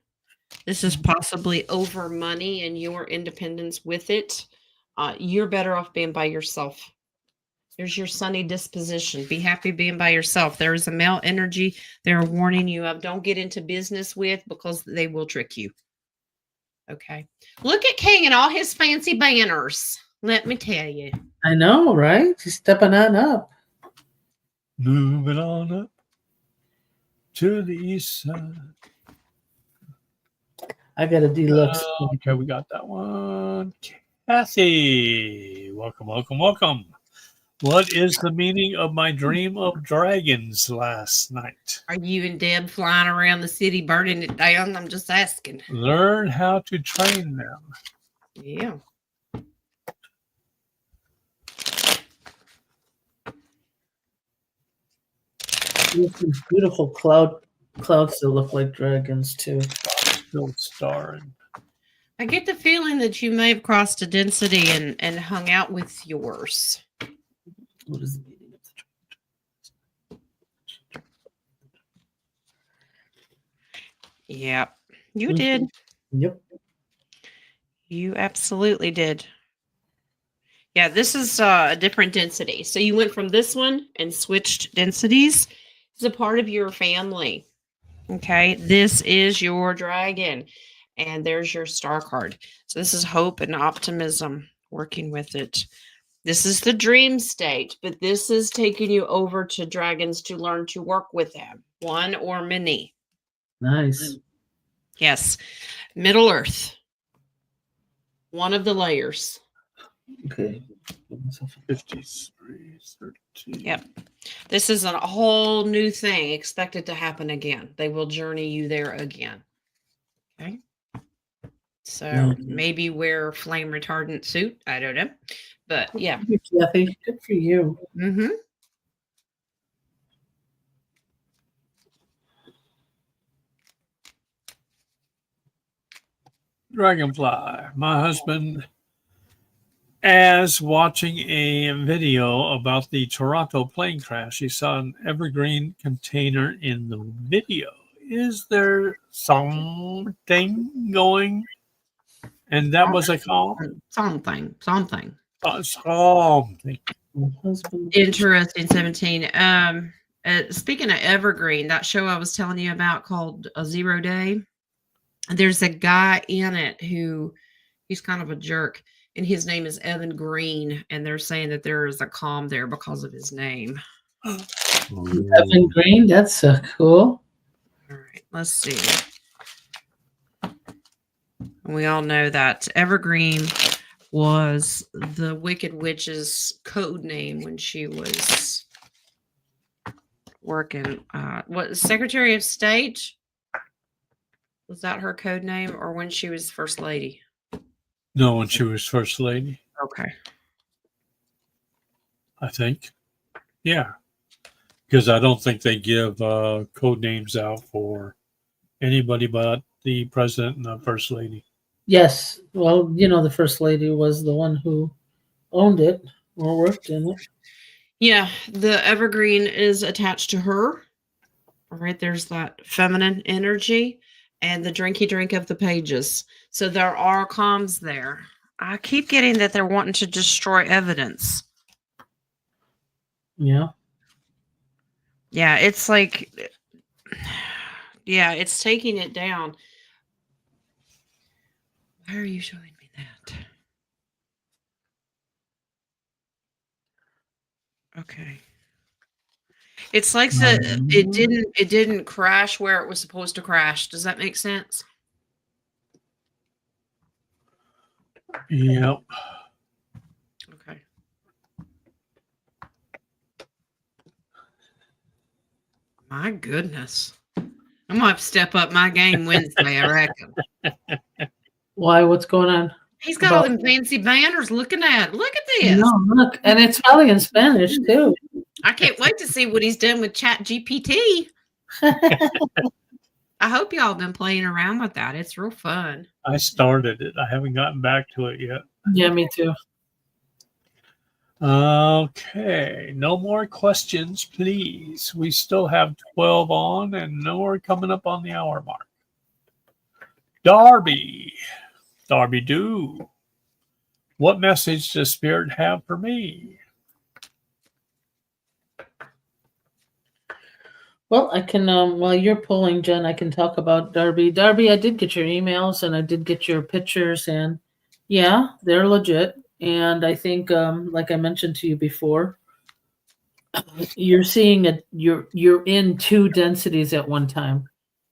This is possibly over money and your independence with it. You're better off being by yourself. There's your sunny disposition. Be happy being by yourself. There is a male energy they're warning you of. Don't get into business with because they will trick you. Okay. Look at King and all his fancy banners. Let me tell you. I know, right? He's stepping on up. Moving on up to the east side. I got a deluxe. Okay, we got that one. Kathy, welcome, welcome, welcome. What is the meaning of my dream of dragons last night? Are you and Deb flying around the city burning it down? I'm just asking. Learn how to train them. Yeah. There's some beautiful clouds that look like dragons too. Still starring. I get the feeling that you may have crossed a density and hung out with yours. What is the meaning of the Yep. You did. Yep. You absolutely did. Yeah, this is a different density. So you went from this one and switched densities. It's a part of your family. Okay, this is your dragon. And there's your star card. So this is hope and optimism working with it. This is the dream state, but this is taking you over to dragons to learn to work with them, one or many. Nice. Yes. Middle Earth. One of the layers. Okay. 53, 13. Yep. This is a whole new thing expected to happen again. They will journey you there again. Okay. So maybe wear flame retardant suit. I don't know. But yeah. Good, Kathy. Good for you. Mm-hmm. Dragonfly. My husband, as watching a video about the Toronto plane crash, he saw an evergreen container in the video. Is there something going? And that was a call? Something. Something. My husband. Interesting. 17. Speaking of evergreen, that show I was telling you about called A 0 Day, there's a guy in it who he's kind of a jerk, and his name is Evan Green, and they're saying that there is a calm there because of his name. Evan Green. That's so cool. All right, let's see. We all know that Evergreen was the Wicked Witch's code name when she was working. What Secretary of State? Was that her code name, or when she was First Lady? No, when she was First Lady, Okay. I think. Yeah, because I don't think they give code names out for anybody but the President and the First Lady. Yes. Well, the first lady was the one who owned it or worked in it. Yeah, the evergreen is attached to her. All right, there's that feminine energy and the drinky drink of the pages. So there are comms there. I keep getting that they're wanting to destroy evidence. Yeah. Yeah, it's like, yeah, it's taking it down. Why are you showing me that? Okay. It's like it didn't crash where it was supposed to crash. Does that make sense? Yep. Okay. My goodness. I'm gonna have to step up my game Wednesday, I reckon. Why? What's going on? He's got all them fancy banners looking at. Look at this. No, look, and it's probably in Spanish too. I can't wait to see what he's done with Chat GPT. I hope y'all been playing around with that. It's real fun. I started it. I haven't gotten back to it yet. Yeah, me too. Okay, no more questions, please. We still have 12 on and no more coming up on the hour mark. Darby Doo, what message does Spirit have for me? Well, I can, while you're pulling, Jen, I can talk about Darby. Darby, I did get your emails and I did get your pictures, and yeah, they're legit. And I think, like I mentioned to you before, you're seeing you're in two densities at one time.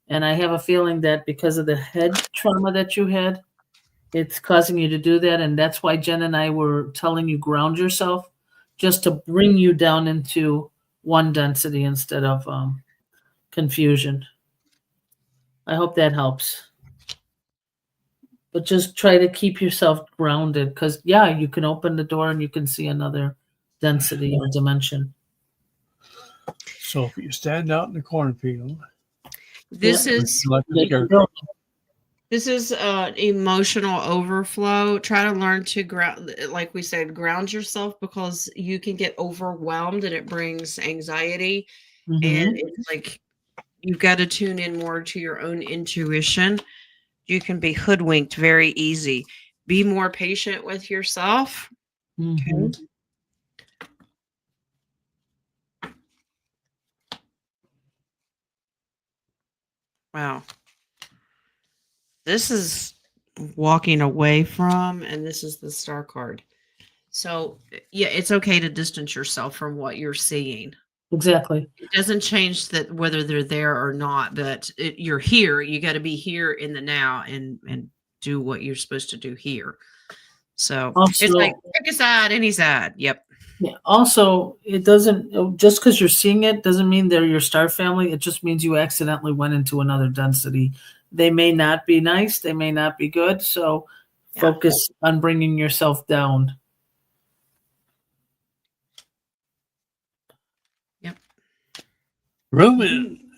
And I have a feeling that because of the head trauma that you had, it's causing you to do that. And that's why Jen and I were telling you ground yourself, just to bring you down into one density instead of confusion. I hope that helps. But just try to keep yourself grounded, because yeah, you can open the door and you can see another density or dimension. So if you stand out in the cornfield, This Yeah. is like the scarecrow. this is emotional overflow. Try to learn to ground, like we said, ground yourself, because you can get overwhelmed and it brings anxiety. Mhm. And it's like you've got to tune in more to your own intuition. You can be hoodwinked very easy. Be more patient with yourself. Mhm. Wow. This is walking away from, and this is the star card. So, yeah, it's okay to distance yourself from what you're seeing. Exactly. It doesn't change that whether they're there or not, but you're here. You got to be here in the now and do what you're supposed to do here. So it's Also, like pick a side, any side. Yep. yeah, also, it doesn't, just because you're seeing it doesn't mean they're your star family. It just means you accidentally went into another density. They may not be nice, they may not be good. So Yeah. focus on bringing yourself down. Yep. Roman,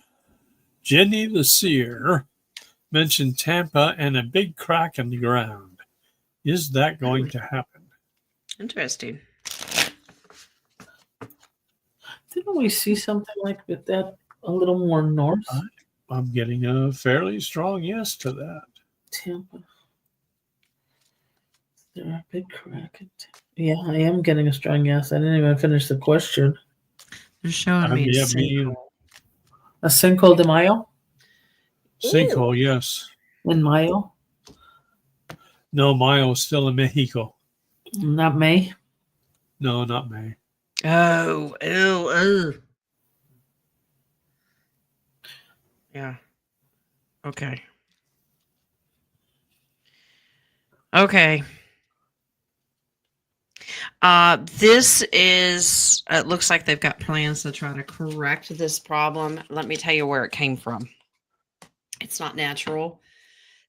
Jenny the Seer mentioned Tampa and a big crack in the ground. Is that going to happen? Interesting. Didn't we see something like that a little more north? I'm getting a fairly strong yes to that. Tampa. There are big crack. Yeah, I am getting a strong yes. I didn't even finish the question. They're showing me a sinkhole. A Cinco de Mayo? Sinkhole, yes. In Mayo? No, Mayo's still in Mexico. Not May? No, not May. Oh, ew. Yeah. Okay. Okay. This is, it looks like they've got plans to try to correct this problem. Let me tell you where it came from. It's not natural.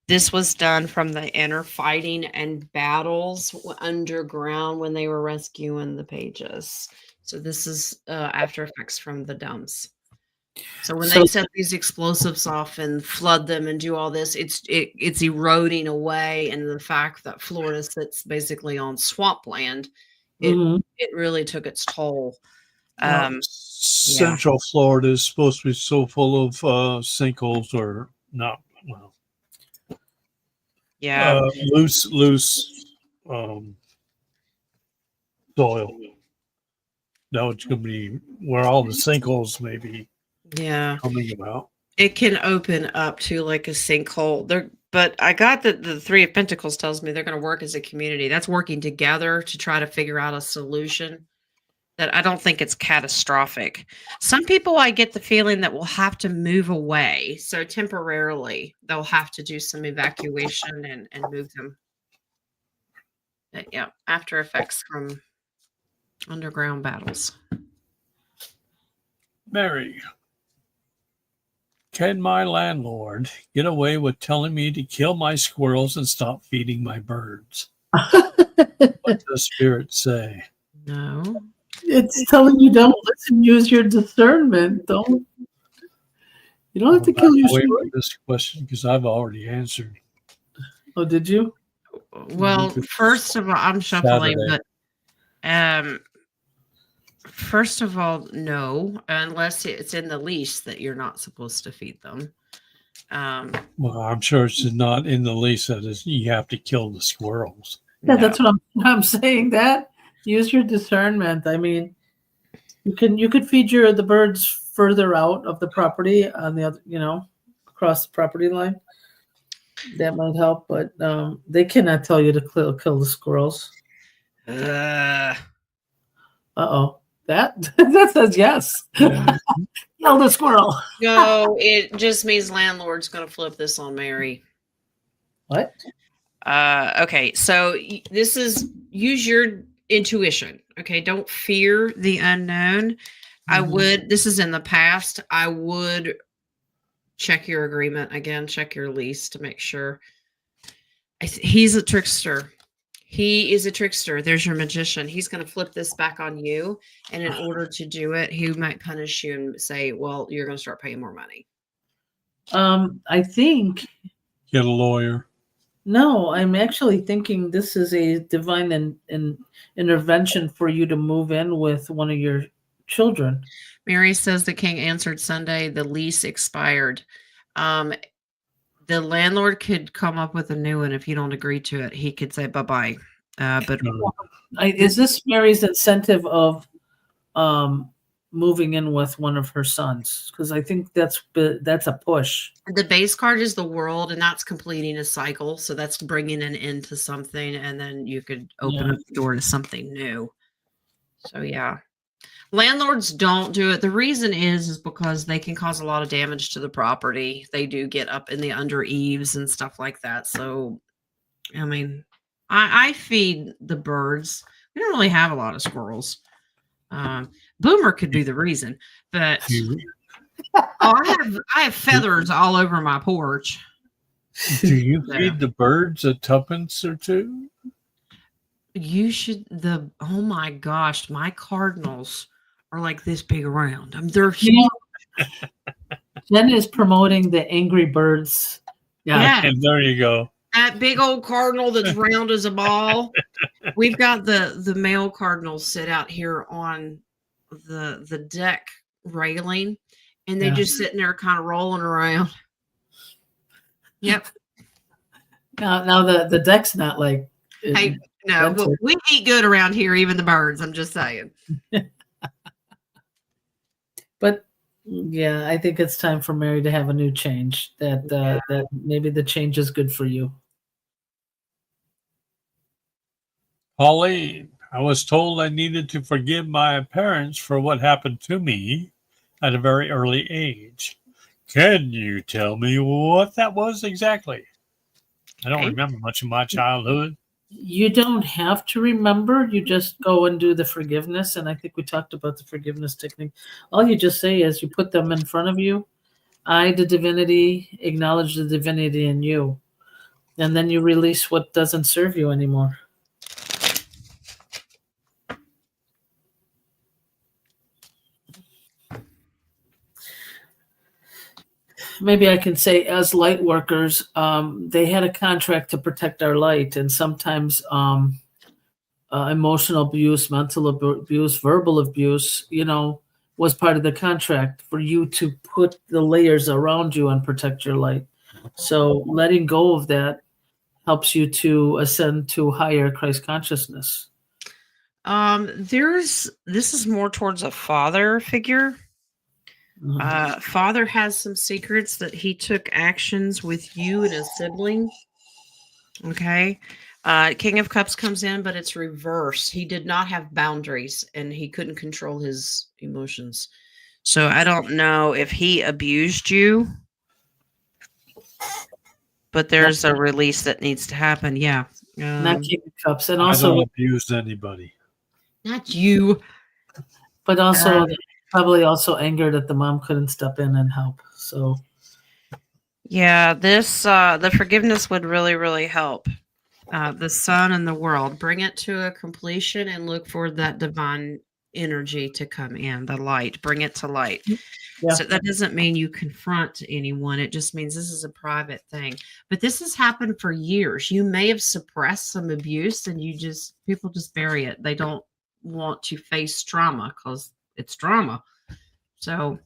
This was done from the inner fighting and battles underground when they were rescuing the pages. So this is after effects from the dumps. So when they set these explosives off and flood them and do all this, it's eroding away. And the fact that Florida sits basically on swampland, it really took its toll. Central Florida is supposed to be so full of sinkholes, or not. Well, loose soil. Now it's going to be where all the sinkholes may be. Coming about. It can open up to like a sinkhole. But I got that the Three of Pentacles tells me they're going to work as a community. That's working together to try to figure out a solution. That I don't think it's catastrophic. Some people, I get the feeling that will have to move away. So temporarily, they'll have to do some evacuation and move them. But yeah, after effects from underground battles. Mary, can my landlord get away with telling me to kill my squirrels and stop feeding my birds? What does spirit say? No. It's telling you don't listen, use your discernment. You don't have to kill your squirrels. This question because I've already answered. Oh, did you? Well, first of all, I'm shuffling, but first of all, no, unless it's in the lease that you're not supposed to feed them. Well, I'm sure it's not in the lease that you have to kill the squirrels. Yeah, that's what I'm saying. That use your discernment. I mean, you could feed the birds further out of the property on the other, across the property line. That might help, but they cannot tell you to kill the squirrels. Uh-oh. That says yes. Yeah. Kill the squirrel. No, it just means landlord's going to flip this on Mary. What? Okay, so this is use your intuition. Okay, don't fear the unknown. This is in the past. I would check your agreement again, check your lease to make sure. He's a trickster. He is a trickster. There's your magician. He's going to flip this back on you. And in order to do it, he might punish you and say, well, you're going to start paying more money. I think. Get a lawyer. No, I'm actually thinking this is a divine intervention for you to move in with one of your children. Mary says the king answered Sunday. The lease expired. The landlord could come up with a new one if you don't agree to it. He could say bye-bye. But is this Mary's incentive of moving in with one of her sons? Because I think that's a push. The base card is the world, and that's completing a cycle. So that's bringing an end to something, and then you could open up the door to something new. So yeah. Landlords don't do it. The reason is because they can cause a lot of damage to the property. They do get up in the under eaves and stuff like that. So, I mean, I feed the birds. We don't really have a lot of squirrels. Boomer could be the reason, but I have feathers all over my porch. Do you feed the birds a tuppence or two? You should. Oh my gosh, my cardinals are like this big around. They're huge. Jen is promoting the Angry Birds. Yeah. And there you go. That big old cardinal that's round as a ball. We've got the male cardinals sit out here on the deck railing, and they're just sitting there kind of rolling around. Yep. Now the deck's not like. Hey, no, but we eat good around here, even the birds. I'm just saying. But yeah, I think it's time for Mary to have a new change. That maybe the change is good for you. Pauline, I was told I needed to forgive my parents for what happened to me at a very early age. Can you tell me what that was exactly? I don't remember much of my childhood. You don't have to remember. You just go and do the forgiveness. And I think we talked about the forgiveness technique. All you just say is you put them in front of you. I, the divinity, acknowledge the divinity in you. And then you release what doesn't serve you anymore. Maybe I can say, as light workers, they had a contract to protect our light. And sometimes emotional abuse, mental abuse, verbal abuse, was part of the contract for you to put the layers around you and protect your light. So letting go of that helps you to ascend to higher Christ consciousness. This is more towards a father figure. Father has some secrets that he took actions with you and a sibling. Okay. King of Cups comes in, but it's reverse. He did not have boundaries and he couldn't control his emotions. So I don't know if he abused you, but there's a release that needs to happen. Yeah. Not King of Cups. And I also, don't abuse anybody. Not you. but also probably also anger that the mom couldn't step in and help. So Yeah, this the forgiveness would really, really help. The sun and the world, bring it to a completion and look for that divine energy to come in, the light, bring it to light. yeah. So that doesn't mean you confront anyone. It just means this is a private thing. But this has happened for years. You may have suppressed some abuse and people just bury it. They don't want to face trauma because it's trauma. So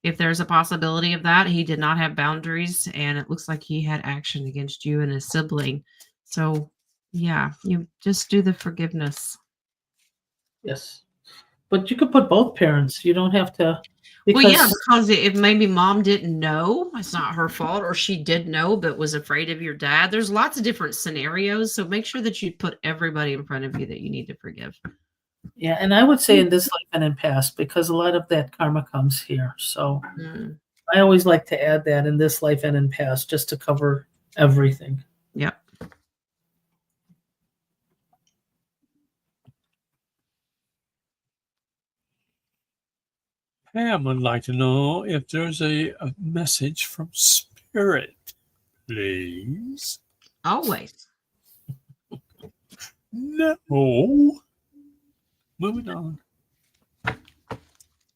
if there's a possibility of that, he did not have boundaries and it looks like he had action against you and his sibling. So yeah, you just do the forgiveness. Yes. But you could put both parents. You don't have to. Well, yeah, because if maybe mom didn't know, it's not her fault, or she did know but was afraid of your dad. There's lots of different scenarios. So make sure that you put everybody in front of you that you need to forgive. Yeah, and I would say in this life and in past, because a lot of that karma comes here. So I always like to add that in this life and in past, just to cover everything. Yep. Pam would like to know if there's a message from Spirit, please. Always. No. Moving on.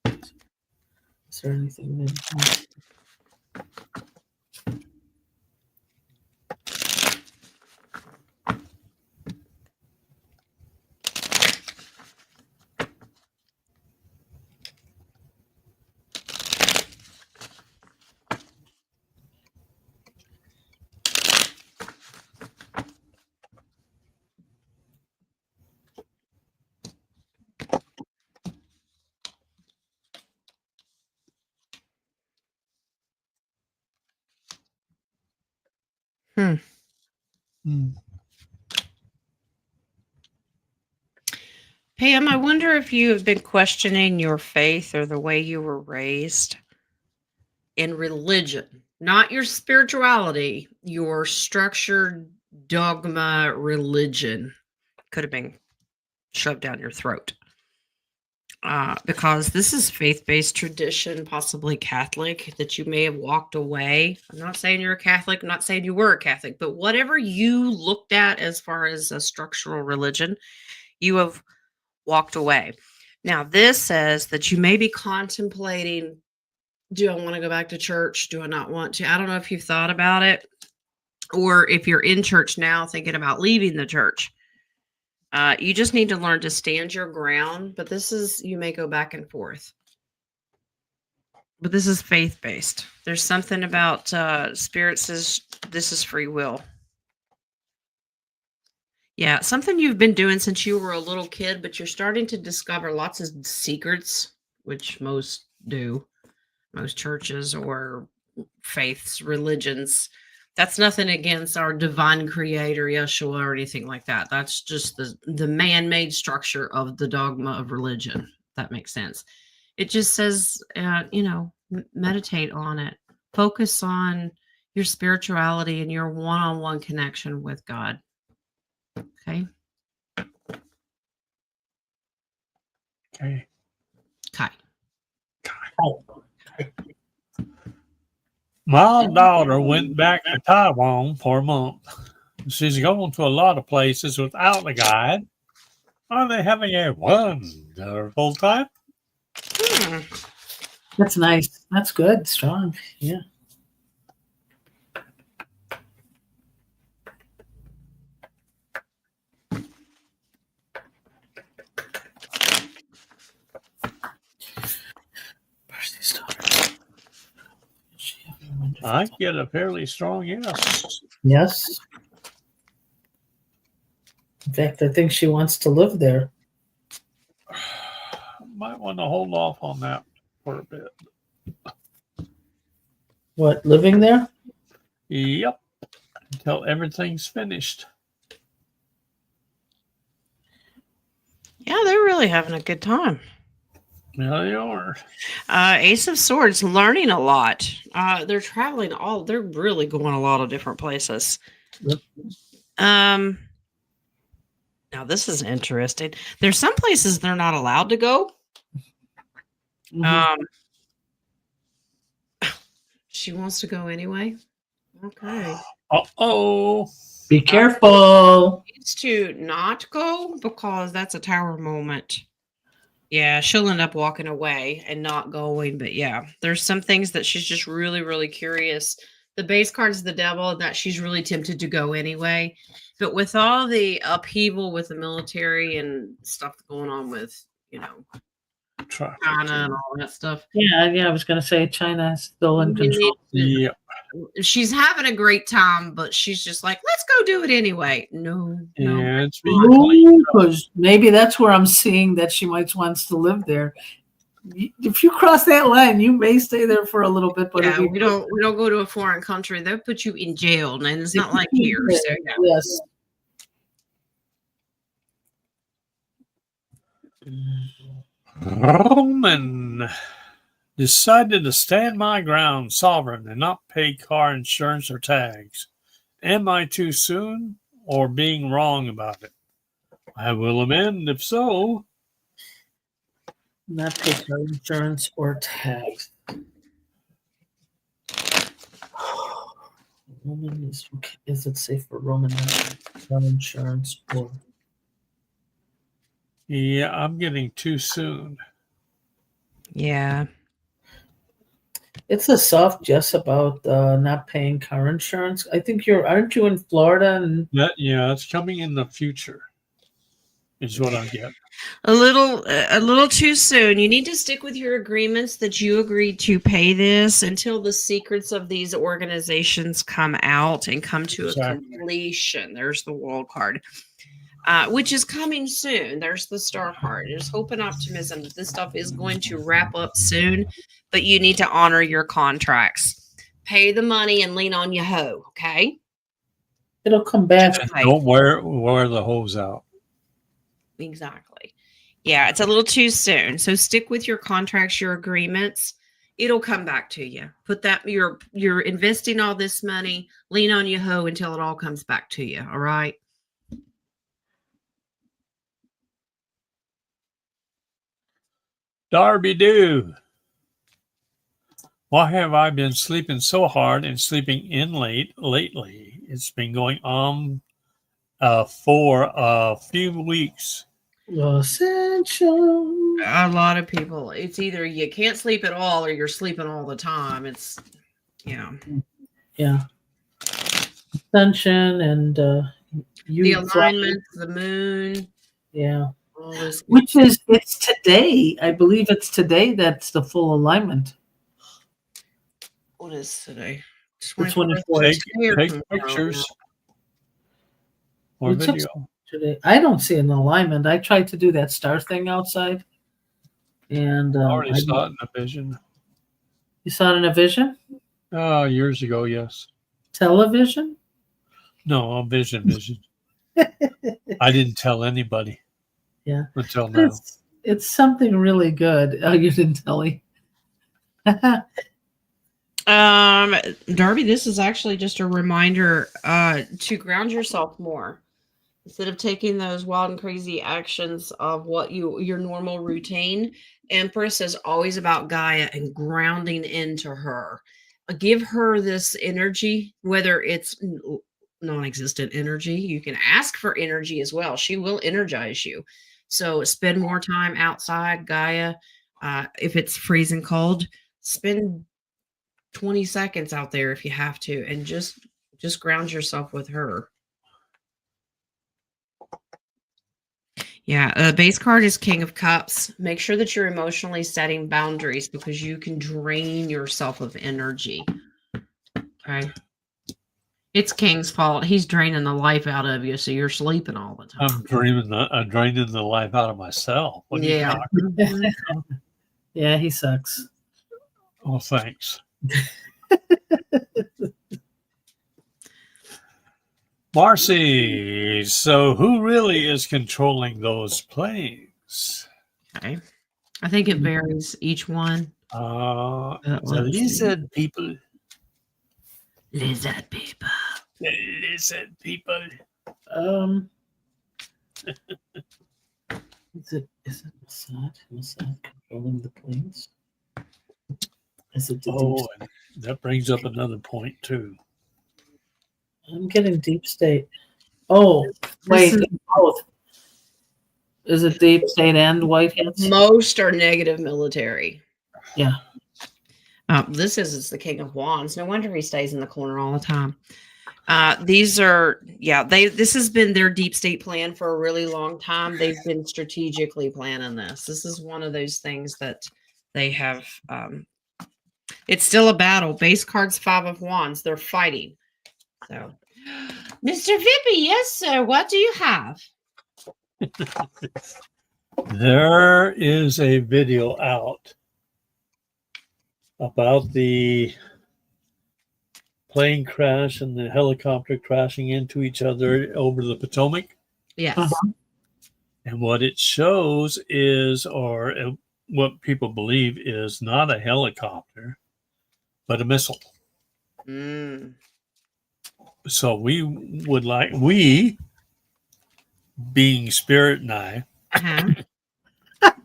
Is there anything? Pam, I wonder if you have been questioning your faith or the way you were raised in religion, not your spirituality, your structured dogma religion could have been shoved down your throat. Because this is faith-based tradition, possibly Catholic, that you may have walked away. I'm not saying you're a Catholic. I'm not saying you were a Catholic, but whatever you looked at as far as a structural religion, you have walked away. Now, this says that you may be contemplating, do I want to go back to church? Do I not want to? I don't know if you've thought about it, or if you're in church now thinking about leaving the church. You just need to learn to stand your ground, but you may go back and forth. But this is faith-based. There's something about Spirit says this is free will. Yeah, something you've been doing since you were a little kid, but you're starting to discover lots of secrets, which most do, most churches or faiths, religions. That's nothing against our divine creator, Yeshua, or anything like that. That's just the man-made structure of the dogma of religion. If that makes sense. It just says, meditate on it. Focus on your spirituality and your one-on-one connection with God. Okay. Okay. Kai. Oh, My daughter went back to Taiwan for a month. She's going to a lot of places without a guide. Are they having a wonderful time? Hmm. that's nice. That's good. Strong. Yeah. Percy's daughter. She having a wonderful I time? get a fairly strong yes. Yes. In fact, I think she wants to live there. Might want to hold off on that for a bit. What, living there? Yep. Until everything's finished. Yeah, they're really having a good time. Yeah, they are. Ace of Swords, learning a lot. They're traveling they're really going a lot of different places. Yep. Now this is interesting. There's some places they're not allowed to go. Mhm. She wants to go anyway. Okay. Uh-oh. Be careful. Needs to not go because that's a tower moment. Yeah, she'll end up walking away and not going. But yeah, there's some things that she's just really, really curious. The base card is the devil, and that she's really tempted to go anyway. But with all the upheaval with the military and stuff going on with, China and all that stuff, Yeah, I was going to say China is still in you need control. to- Yep. she's having a great time, but she's just like, let's go do it anyway. No. Yeah, it's being cleaned Ooh, up. 'cause maybe that's where I'm seeing that she might wants to live there. If you cross that line, you may stay there for a little bit, but Yeah, if you we don't go to a foreign country. They'll put you in jail, and it's not like here. So yeah. Yes. Roman decided to stand my ground sovereign and not pay car insurance or tags. Am I too soon or being wrong about it? I will amend if so. Not pay car insurance or tax. Roman is it safe for Roman not to pay car insurance or Yeah, I'm getting too soon. Yeah. it's a soft yes about not paying car insurance. I think aren't you in Florida and Yeah, it's coming in the future. Is what I get. A little too soon. You need to stick with your agreements that you agreed to pay this until the secrets of these organizations come out and come to a Exactly. completion. There's the wall card. Which is coming soon. There's the star card. There's hope and optimism that this stuff is going to wrap up soon, but you need to honor your contracts. Pay the money and lean on your hoe, okay? it'll come back. And Right. don't wear the hose out. Exactly. Yeah, it's a little too soon. So stick with your contracts, your agreements. It'll come back to you. Put that you're investing all this money. Lean on your hoe until it all comes back to you. All right. Darby Doo. Why have I been sleeping so hard and sleeping in late lately? It's been going on for a few weeks. Essential. A lot of people, it's either you can't sleep at all or you're sleeping all the time. It's yeah. Yeah. Ascension and The you alignment, the moon, yeah. all this. Which is it's today. I believe it's today that's the full alignment. What is today? The 24th. 24th. Take pictures or We took video. today. I don't see an alignment. I tried to do that star thing outside, and I already saw it in a vision. You saw it in a vision, Years ago, yes. television. No, a vision. I didn't tell anybody. Yeah. Until now. It's something really good. Oh, you didn't tell me. Darby, this is actually just a reminder to ground yourself more. Instead of taking those wild and crazy actions of what your normal routine, Empress is always about Gaia and grounding into her. Give her this energy, whether it's non-existent energy. You can ask for energy as well. She will energize you. So spend more time outside, Gaia. If it's freezing cold, spend 20 seconds out there if you have to, and just ground yourself with her. Yeah, base card is King of Cups. Make sure that you're emotionally setting boundaries because you can drain yourself of energy. Okay. It's King's fault. He's draining the life out of you, so you're sleeping all the time. I'm draining the life out of myself. What are you Yeah. talking? Yeah, he sucks. Oh, thanks. Marcy, so who really is controlling those planes? Okay. I think it varies each one. The let's see. lizard people. Lizard people. The lizard people. Is it Mossad? Mossad controlling the planes? Is it the Oh, and that brings up another point too. I'm getting deep state. Oh, wait, is- both. Is it deep state and white hats? Most are negative military. Yeah. This is the King of Wands. No wonder he stays in the corner all the time. These are, this has been their deep state plan for a really long time. They've been strategically planning this. This is one of those things that they have. It's still a battle. Base cards, 5 of Wands. They're fighting. So, Mr. Vippy, yes, sir. What do you have? There is a video out about the plane crash and the helicopter crashing into each other over the Potomac. Yes. And what it shows is, or what people believe is, not a helicopter, but a missile. So we being Spirit and I,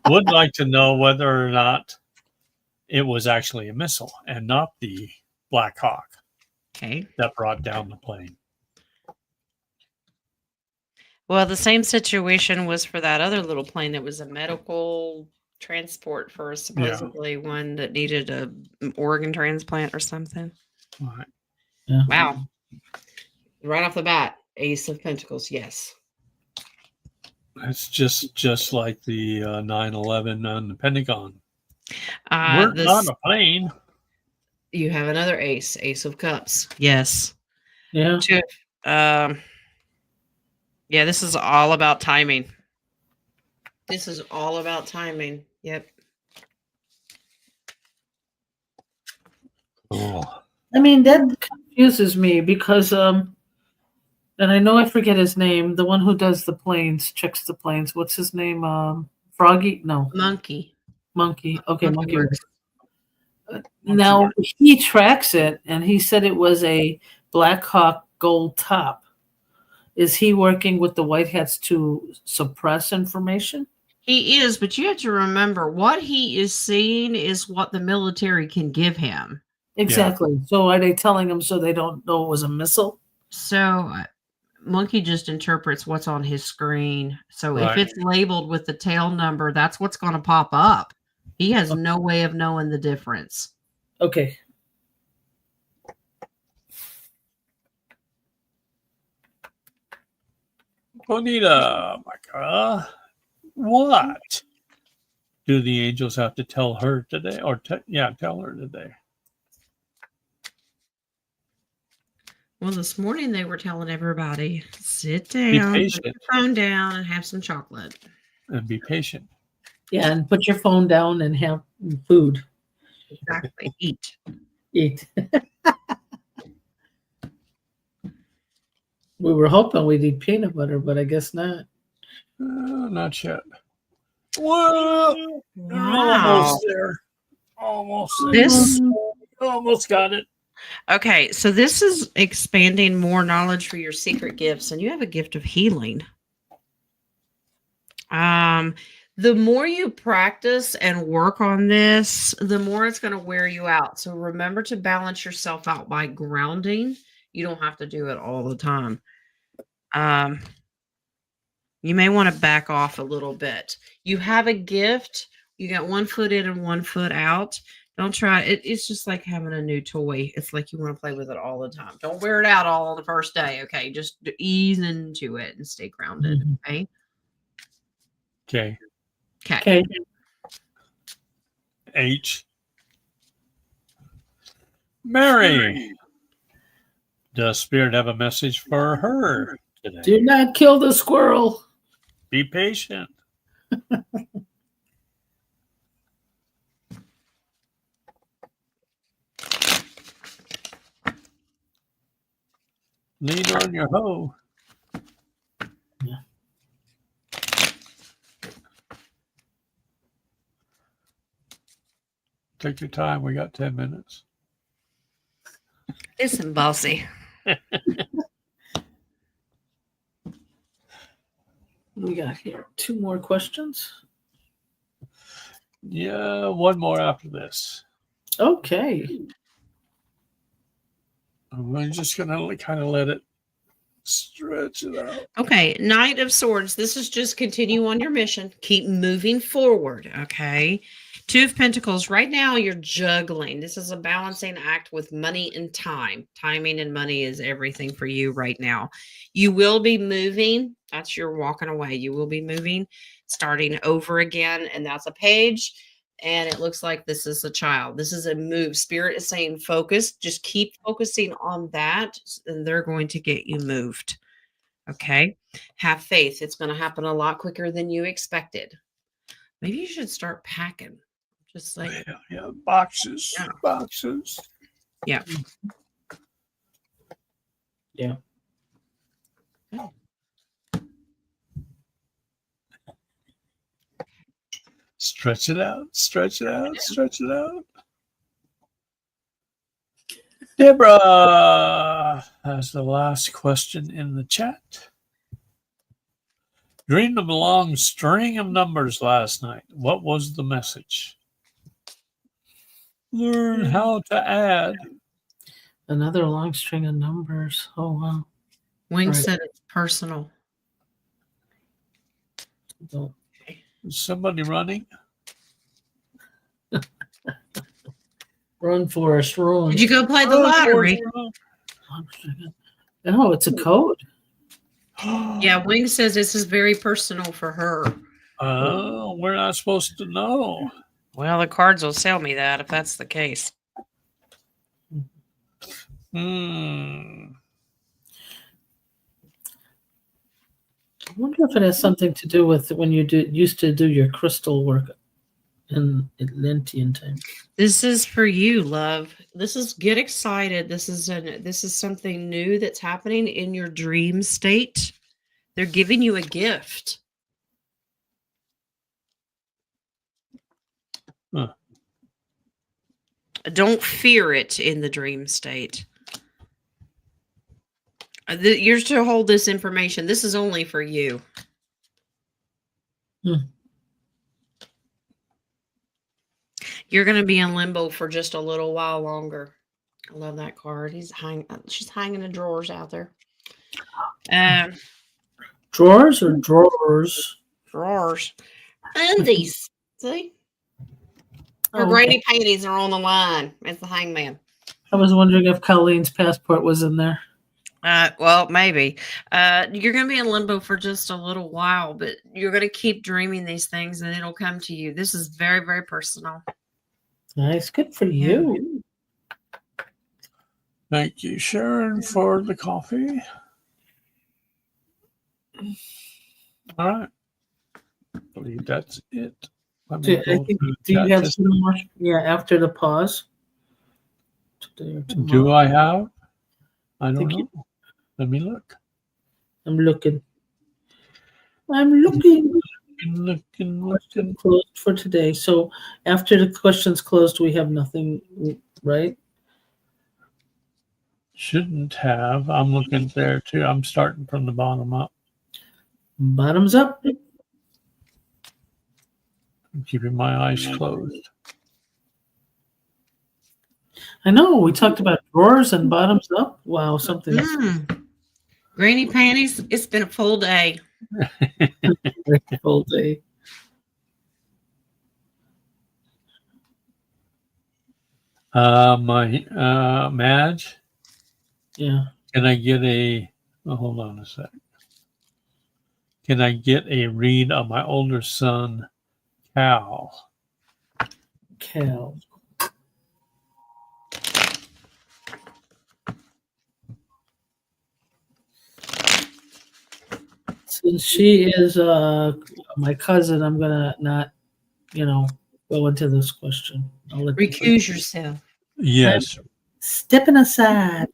would like to know whether or not it was actually a missile and not the Black Hawk that brought down the plane. Well, the same situation was for that other little plane that was a medical transport for supposedly one that needed an organ transplant or something. Right. Yeah. Wow. Right off the bat, Ace of Pentacles, yes. It's just like the 9/11 on the Pentagon. We're not a plane. You have another Ace of Cups. Yes. Yeah. Yeah, this is all about timing. This is all about timing. Yep. Oh. I mean, that confuses me because and I know I forget his name, the one who does the planes, checks the planes. What's his name? Froggy? No. Monkey. Okay, Monkey. Works. Now he tracks it, and he said it was a Black Hawk gold top. Is he working with the White Hats to suppress information? He is, but you have to remember what he is seeing is what the military can give him. Exactly. Yeah. So are they telling him so they don't know it was a missile? So Monkey just interprets what's on his screen. So if it's labeled with the tail number, that's what's going to pop up. He has no way of knowing the difference. Okay. Bonita, Micah, what do the angels have to tell her today? Or tell her today. Well, this morning they were telling everybody, sit down, put your phone down, and have some chocolate. And be patient. Yeah, and put your phone down and have food. Exactly. Eat. We were hoping we'd eat peanut butter, but I guess not. Not yet. Whoa! Wow. Almost there. Almost got it. Okay, so this is expanding more knowledge for your secret gifts, and you have a gift of healing. The more you practice and work on this, the more it's going to wear you out. So remember to balance yourself out by grounding. You don't have to do it all the time. You may want to back off a little bit. You have a gift. You got 1 foot in and 1 foot out. Don't try it. It's just like having a new toy. It's like you want to play with it all the time. Don't wear it out all on the first day. Okay. Just ease into it and stay grounded. Okay. Okay. Okay. H. Mary. Does Spirit have a message for her today? Do not kill the squirrel. Be patient. Lean on your hoe. Yeah. Take your time. We got 10 minutes. Listen, bossy. We got here 2 more questions. Yeah, one more after this. Okay. We're just going to kind of let it stretch it out. Okay, Knight of Swords. This is just continue on your mission. Keep moving forward. Okay. 2 of Pentacles. Right now, you're juggling. This is a balancing act with money and time. Timing and money is everything for you right now. You will be moving. That's your walking away. You will be moving, starting over again. And that's a page. And it looks like this is a child. This is a move. Spirit is saying focus. Just keep focusing on that, and they're going to get you moved. Okay. Have faith. It's going to happen a lot quicker than you expected. Maybe you should start packing. Just like, Yeah. Boxes. Yeah. Boxes. yeah. Yeah. Stretch it out. Stretch it out. Stretch it out. Deborah has the last question in the chat. Dreamed of a long string of numbers last night. What was the message? Learn how to add. Another long string of numbers. Oh, wow. Wing Right. said it's personal. So, Is somebody running? run, Forrest, run. Did you go play the lottery? No, it's a code. Yeah, Wing says this is very personal for her. Oh, we're not supposed to know. Well, the cards will tell me that if that's the case. I wonder if it has something to do with when you used to do your crystal work in Atlantean time. This is for you, love. This is get excited. This is something new that's happening in your dream state. They're giving you a gift. Huh. Don't fear it in the dream state. You're to hold this information. This is only for you. You're going to be in limbo for just a little while longer. I love that card. She's hanging the drawers out there. Drawers or drawers? Drawers. Undies. See? Her Oh, granny panties are on the line. It's the hangman. I was wondering if Colleen's passport was in there. Well, maybe. You're going to be in limbo for just a little while, but you're going to keep dreaming these things and it'll come to you. This is very, very personal. Nice. Good for you. Thank you, Sharon, for the coffee. All right. I believe that's it. Do you have some more? Yeah, after the pause. Today or tomorrow. Do I have? I don't know. Let me look. I'm looking. Looking. Closed for today. So after the questions closed, we have nothing, right? Shouldn't have. I'm looking there too. I'm starting from the bottom up. Bottoms up. I'm keeping my eyes closed. I know we talked about drawers and bottoms up. Wow, something Granny panties. It's been a full day. full day. Madge, Yeah. can I get a? Oh, hold on a sec. Can I get a read on my older son, Cal? Cal. Since she is my cousin, I'm gonna not, go into this question. I'll let you Recuse yourself. Yes. stepping aside.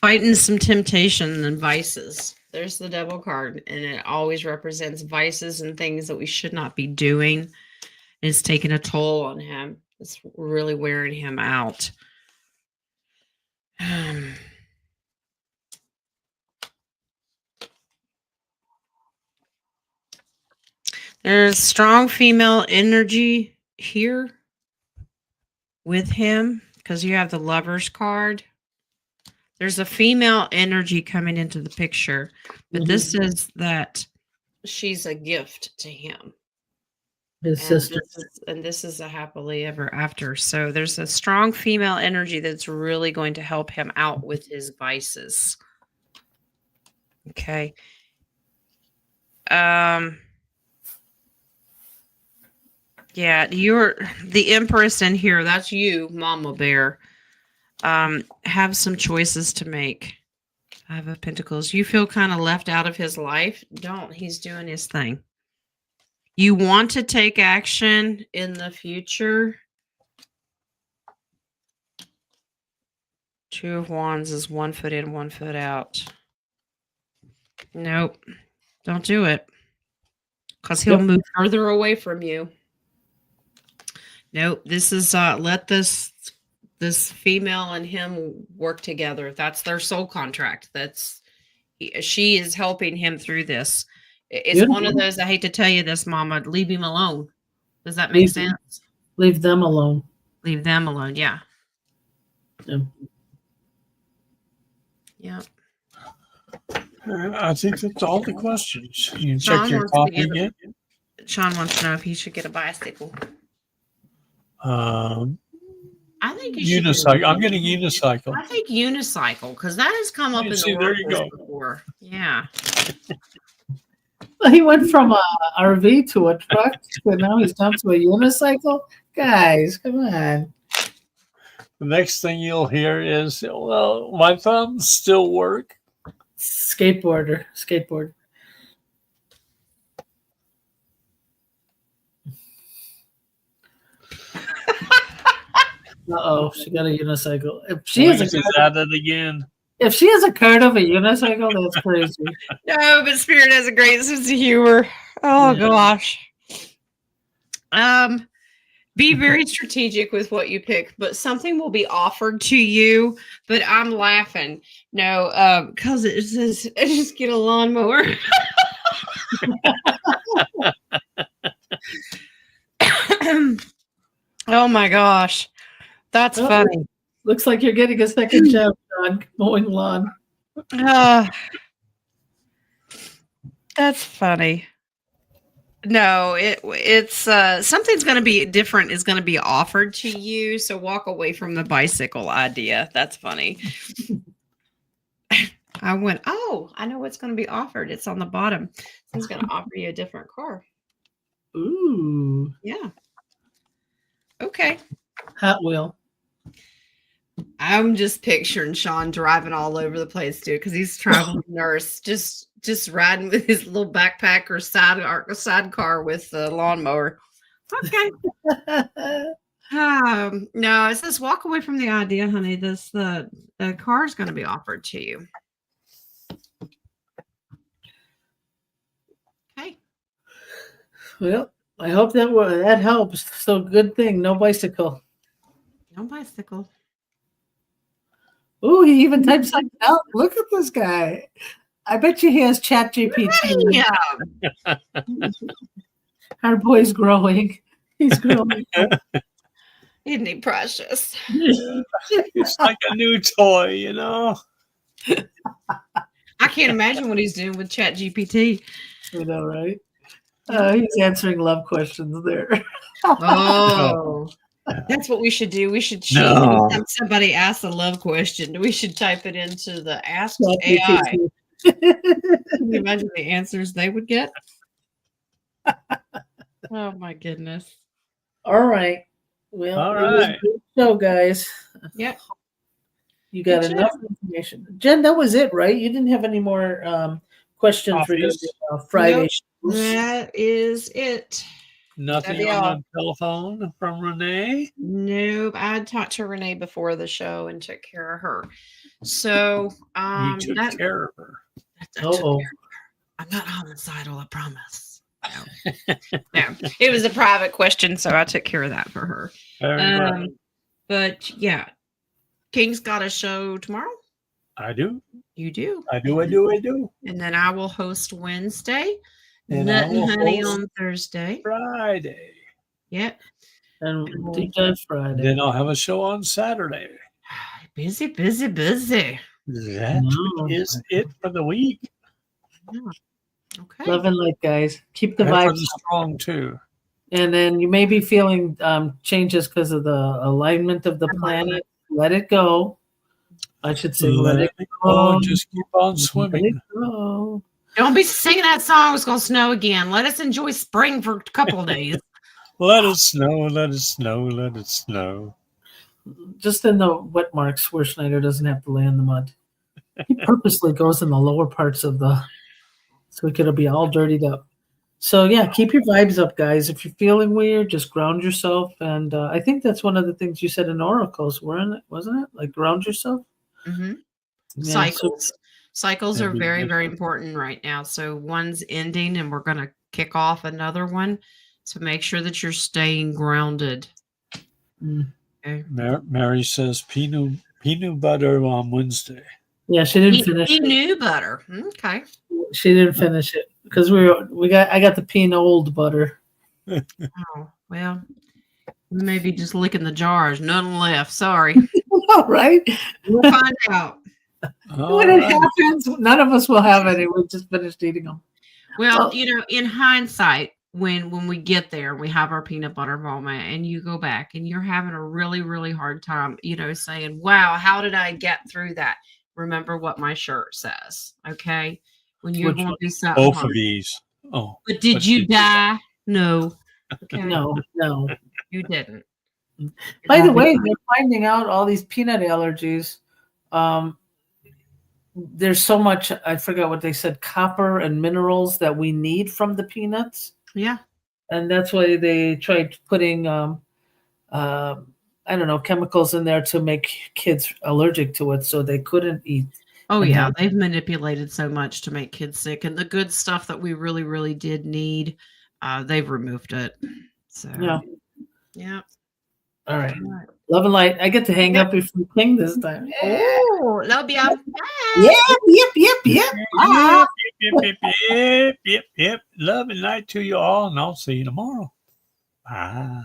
Fighting some temptation and vices. There's the devil card, and it always represents vices and things that we should not be doing. It's taking a toll on him. It's really wearing him out. There's strong female energy here with him because you have the Lover's card. There's a female energy coming into the picture, but this is that she's a gift to him. His sister. And this is a happily ever after. So there's a strong female energy that's really going to help him out with his vices. Okay. Yeah, you're the Empress in here. That's you, Mama Bear. Have some choices to make. Five of Pentacles. You feel kind of left out of his life. Don't. He's doing his thing. You want to take action in the future. Two of Wands is 1 foot in, 1 foot out. Nope. Don't do it. Because he'll move further away from you. Nope. This is let this female and him work together. That's their soul contract. She is helping him through this. It's one of those, I hate to tell you this, Mama, leave him alone. Does that make sense? Leave them alone. Leave them alone, yeah. Yeah. Yeah. I think that's all the questions. You Sean check your wants to copy get again. Sean wants to know if he should get a bicycle. I think he should. unicycle. I'm getting unicycle. I think unicycle because that has come up in the there you go. before. Yeah. He went from a RV to a truck, but now he's down to a unicycle. Guys, come on. The next thing you'll hear is, well, my thumbs still work. Skateboard. She got a unicycle. If she has at it again. If she has a card of a unicycle, that's crazy. No, but Spirit has a great sense of humor. Oh gosh. Be very strategic with what you pick, but something will be offered to you. But I'm laughing. No, because it says just get a lawnmower. Oh my gosh. That's funny. Looks like you're getting a second job on mowing lawn. That's funny. No, it's something's going to be different is going to be offered to you. So walk away from the bicycle idea. That's funny. I went, I know what's going to be offered. It's on the bottom. He's going to offer you a different car. Ooh. Yeah. Okay. Hot Wheel. I'm just picturing Sean driving all over the place, dude, because he's traveling nurse, just riding with his little backpack or sidecar with the lawnmower. Okay. No, it says walk away from the idea, honey. The car is going to be offered to you. Well, I hope that helps. So good thing, no bicycle. No bicycle. Oh, he even typed something out. Look at this guy. I bet you he has Chat GPT. Yeah. Our boy's growing. He's growing. Isn't he precious? It's like a new toy, you know. I can't imagine what he's doing with Chat GPT. You know, right? He's answering love questions there. Oh, that's what we should do. We should No. anytime somebody asks a love question, we should type it into the Ask Chat AI. GPT. Can you imagine the answers they would get? Oh my goodness. All right. Well, All it was a right. good show, guys. Yep. You got Good enough information. Jen, that was it, right? You didn't have any more questions Obvious. regarding Friday Nope. shows? That is it. Nothing That'd be on all. the telephone from Renee. Nope. I talked to Renee before the show and took care of her. So You took that care of her. I took care of her. I'm not homicidal, I promise. No, it was a private question, so I took care of that for her. Very right. But yeah, King's got a show tomorrow. I do. You do. I do. And then I will host Wednesday. And Nut I and will Honey host on Thursday. Friday. Yep. And Deep Dive Friday. Then I'll have a show on Saturday. Busy. That is it for the week. Yeah. Okay. Love and light, guys. Keep the And for vibes the strong too. And then you may be feeling changes because of the alignment of the planet. Let it go. I should say, let it go. Just keep on Let swimming. it go. Don't be singing that song. It's going to snow again. Let us enjoy spring for a couple of days. Let it snow, let it snow, let it snow. Just in the wet marks where Schneider doesn't have to lay in the mud. He purposely goes in the lower parts of so he could be all dirtied up. So yeah, keep your vibes up, guys. If you're feeling weird, just ground yourself. And I think that's one of the things you said in oracles, wasn't it? Like ground yourself. Mm-hmm. Yeah, Cycles. Cycles are very, very important right now. So one's ending and we're going to kick off another one. So make sure that you're staying grounded. Okay. Mary says peanut butter on Wednesday. Yeah, she didn't finish it. Peanut butter. Okay. She didn't finish it because I got the old butter. Oh, well, we may be just licking the jars. None left. Sorry. All right. We'll find out. When it happens, none of us will have any. We just finished eating them. Well, in hindsight, when we get there, we have our peanut butter moment, and you go back and you're having a really, really hard time, saying, wow, how did I get through that? Remember what my shirt says, okay? When you're going through something both hard. of these. Oh. But did you die? No. Okay. No. You didn't. By the way, they're finding out all these peanut allergies. There's so much, I forgot what they said, copper and minerals that we need from the peanuts. Yeah. And that's why they tried putting, chemicals in there to make kids allergic to it so they couldn't eat. Oh, yeah. They've manipulated so much to make kids sick. And the good stuff that we really, really did need, they've removed it. So, yeah. All right. Love and light. I get to hang up before King this time. Oh, love you. Yep. Yep. Love and light to you all, and I'll see you tomorrow. Bye.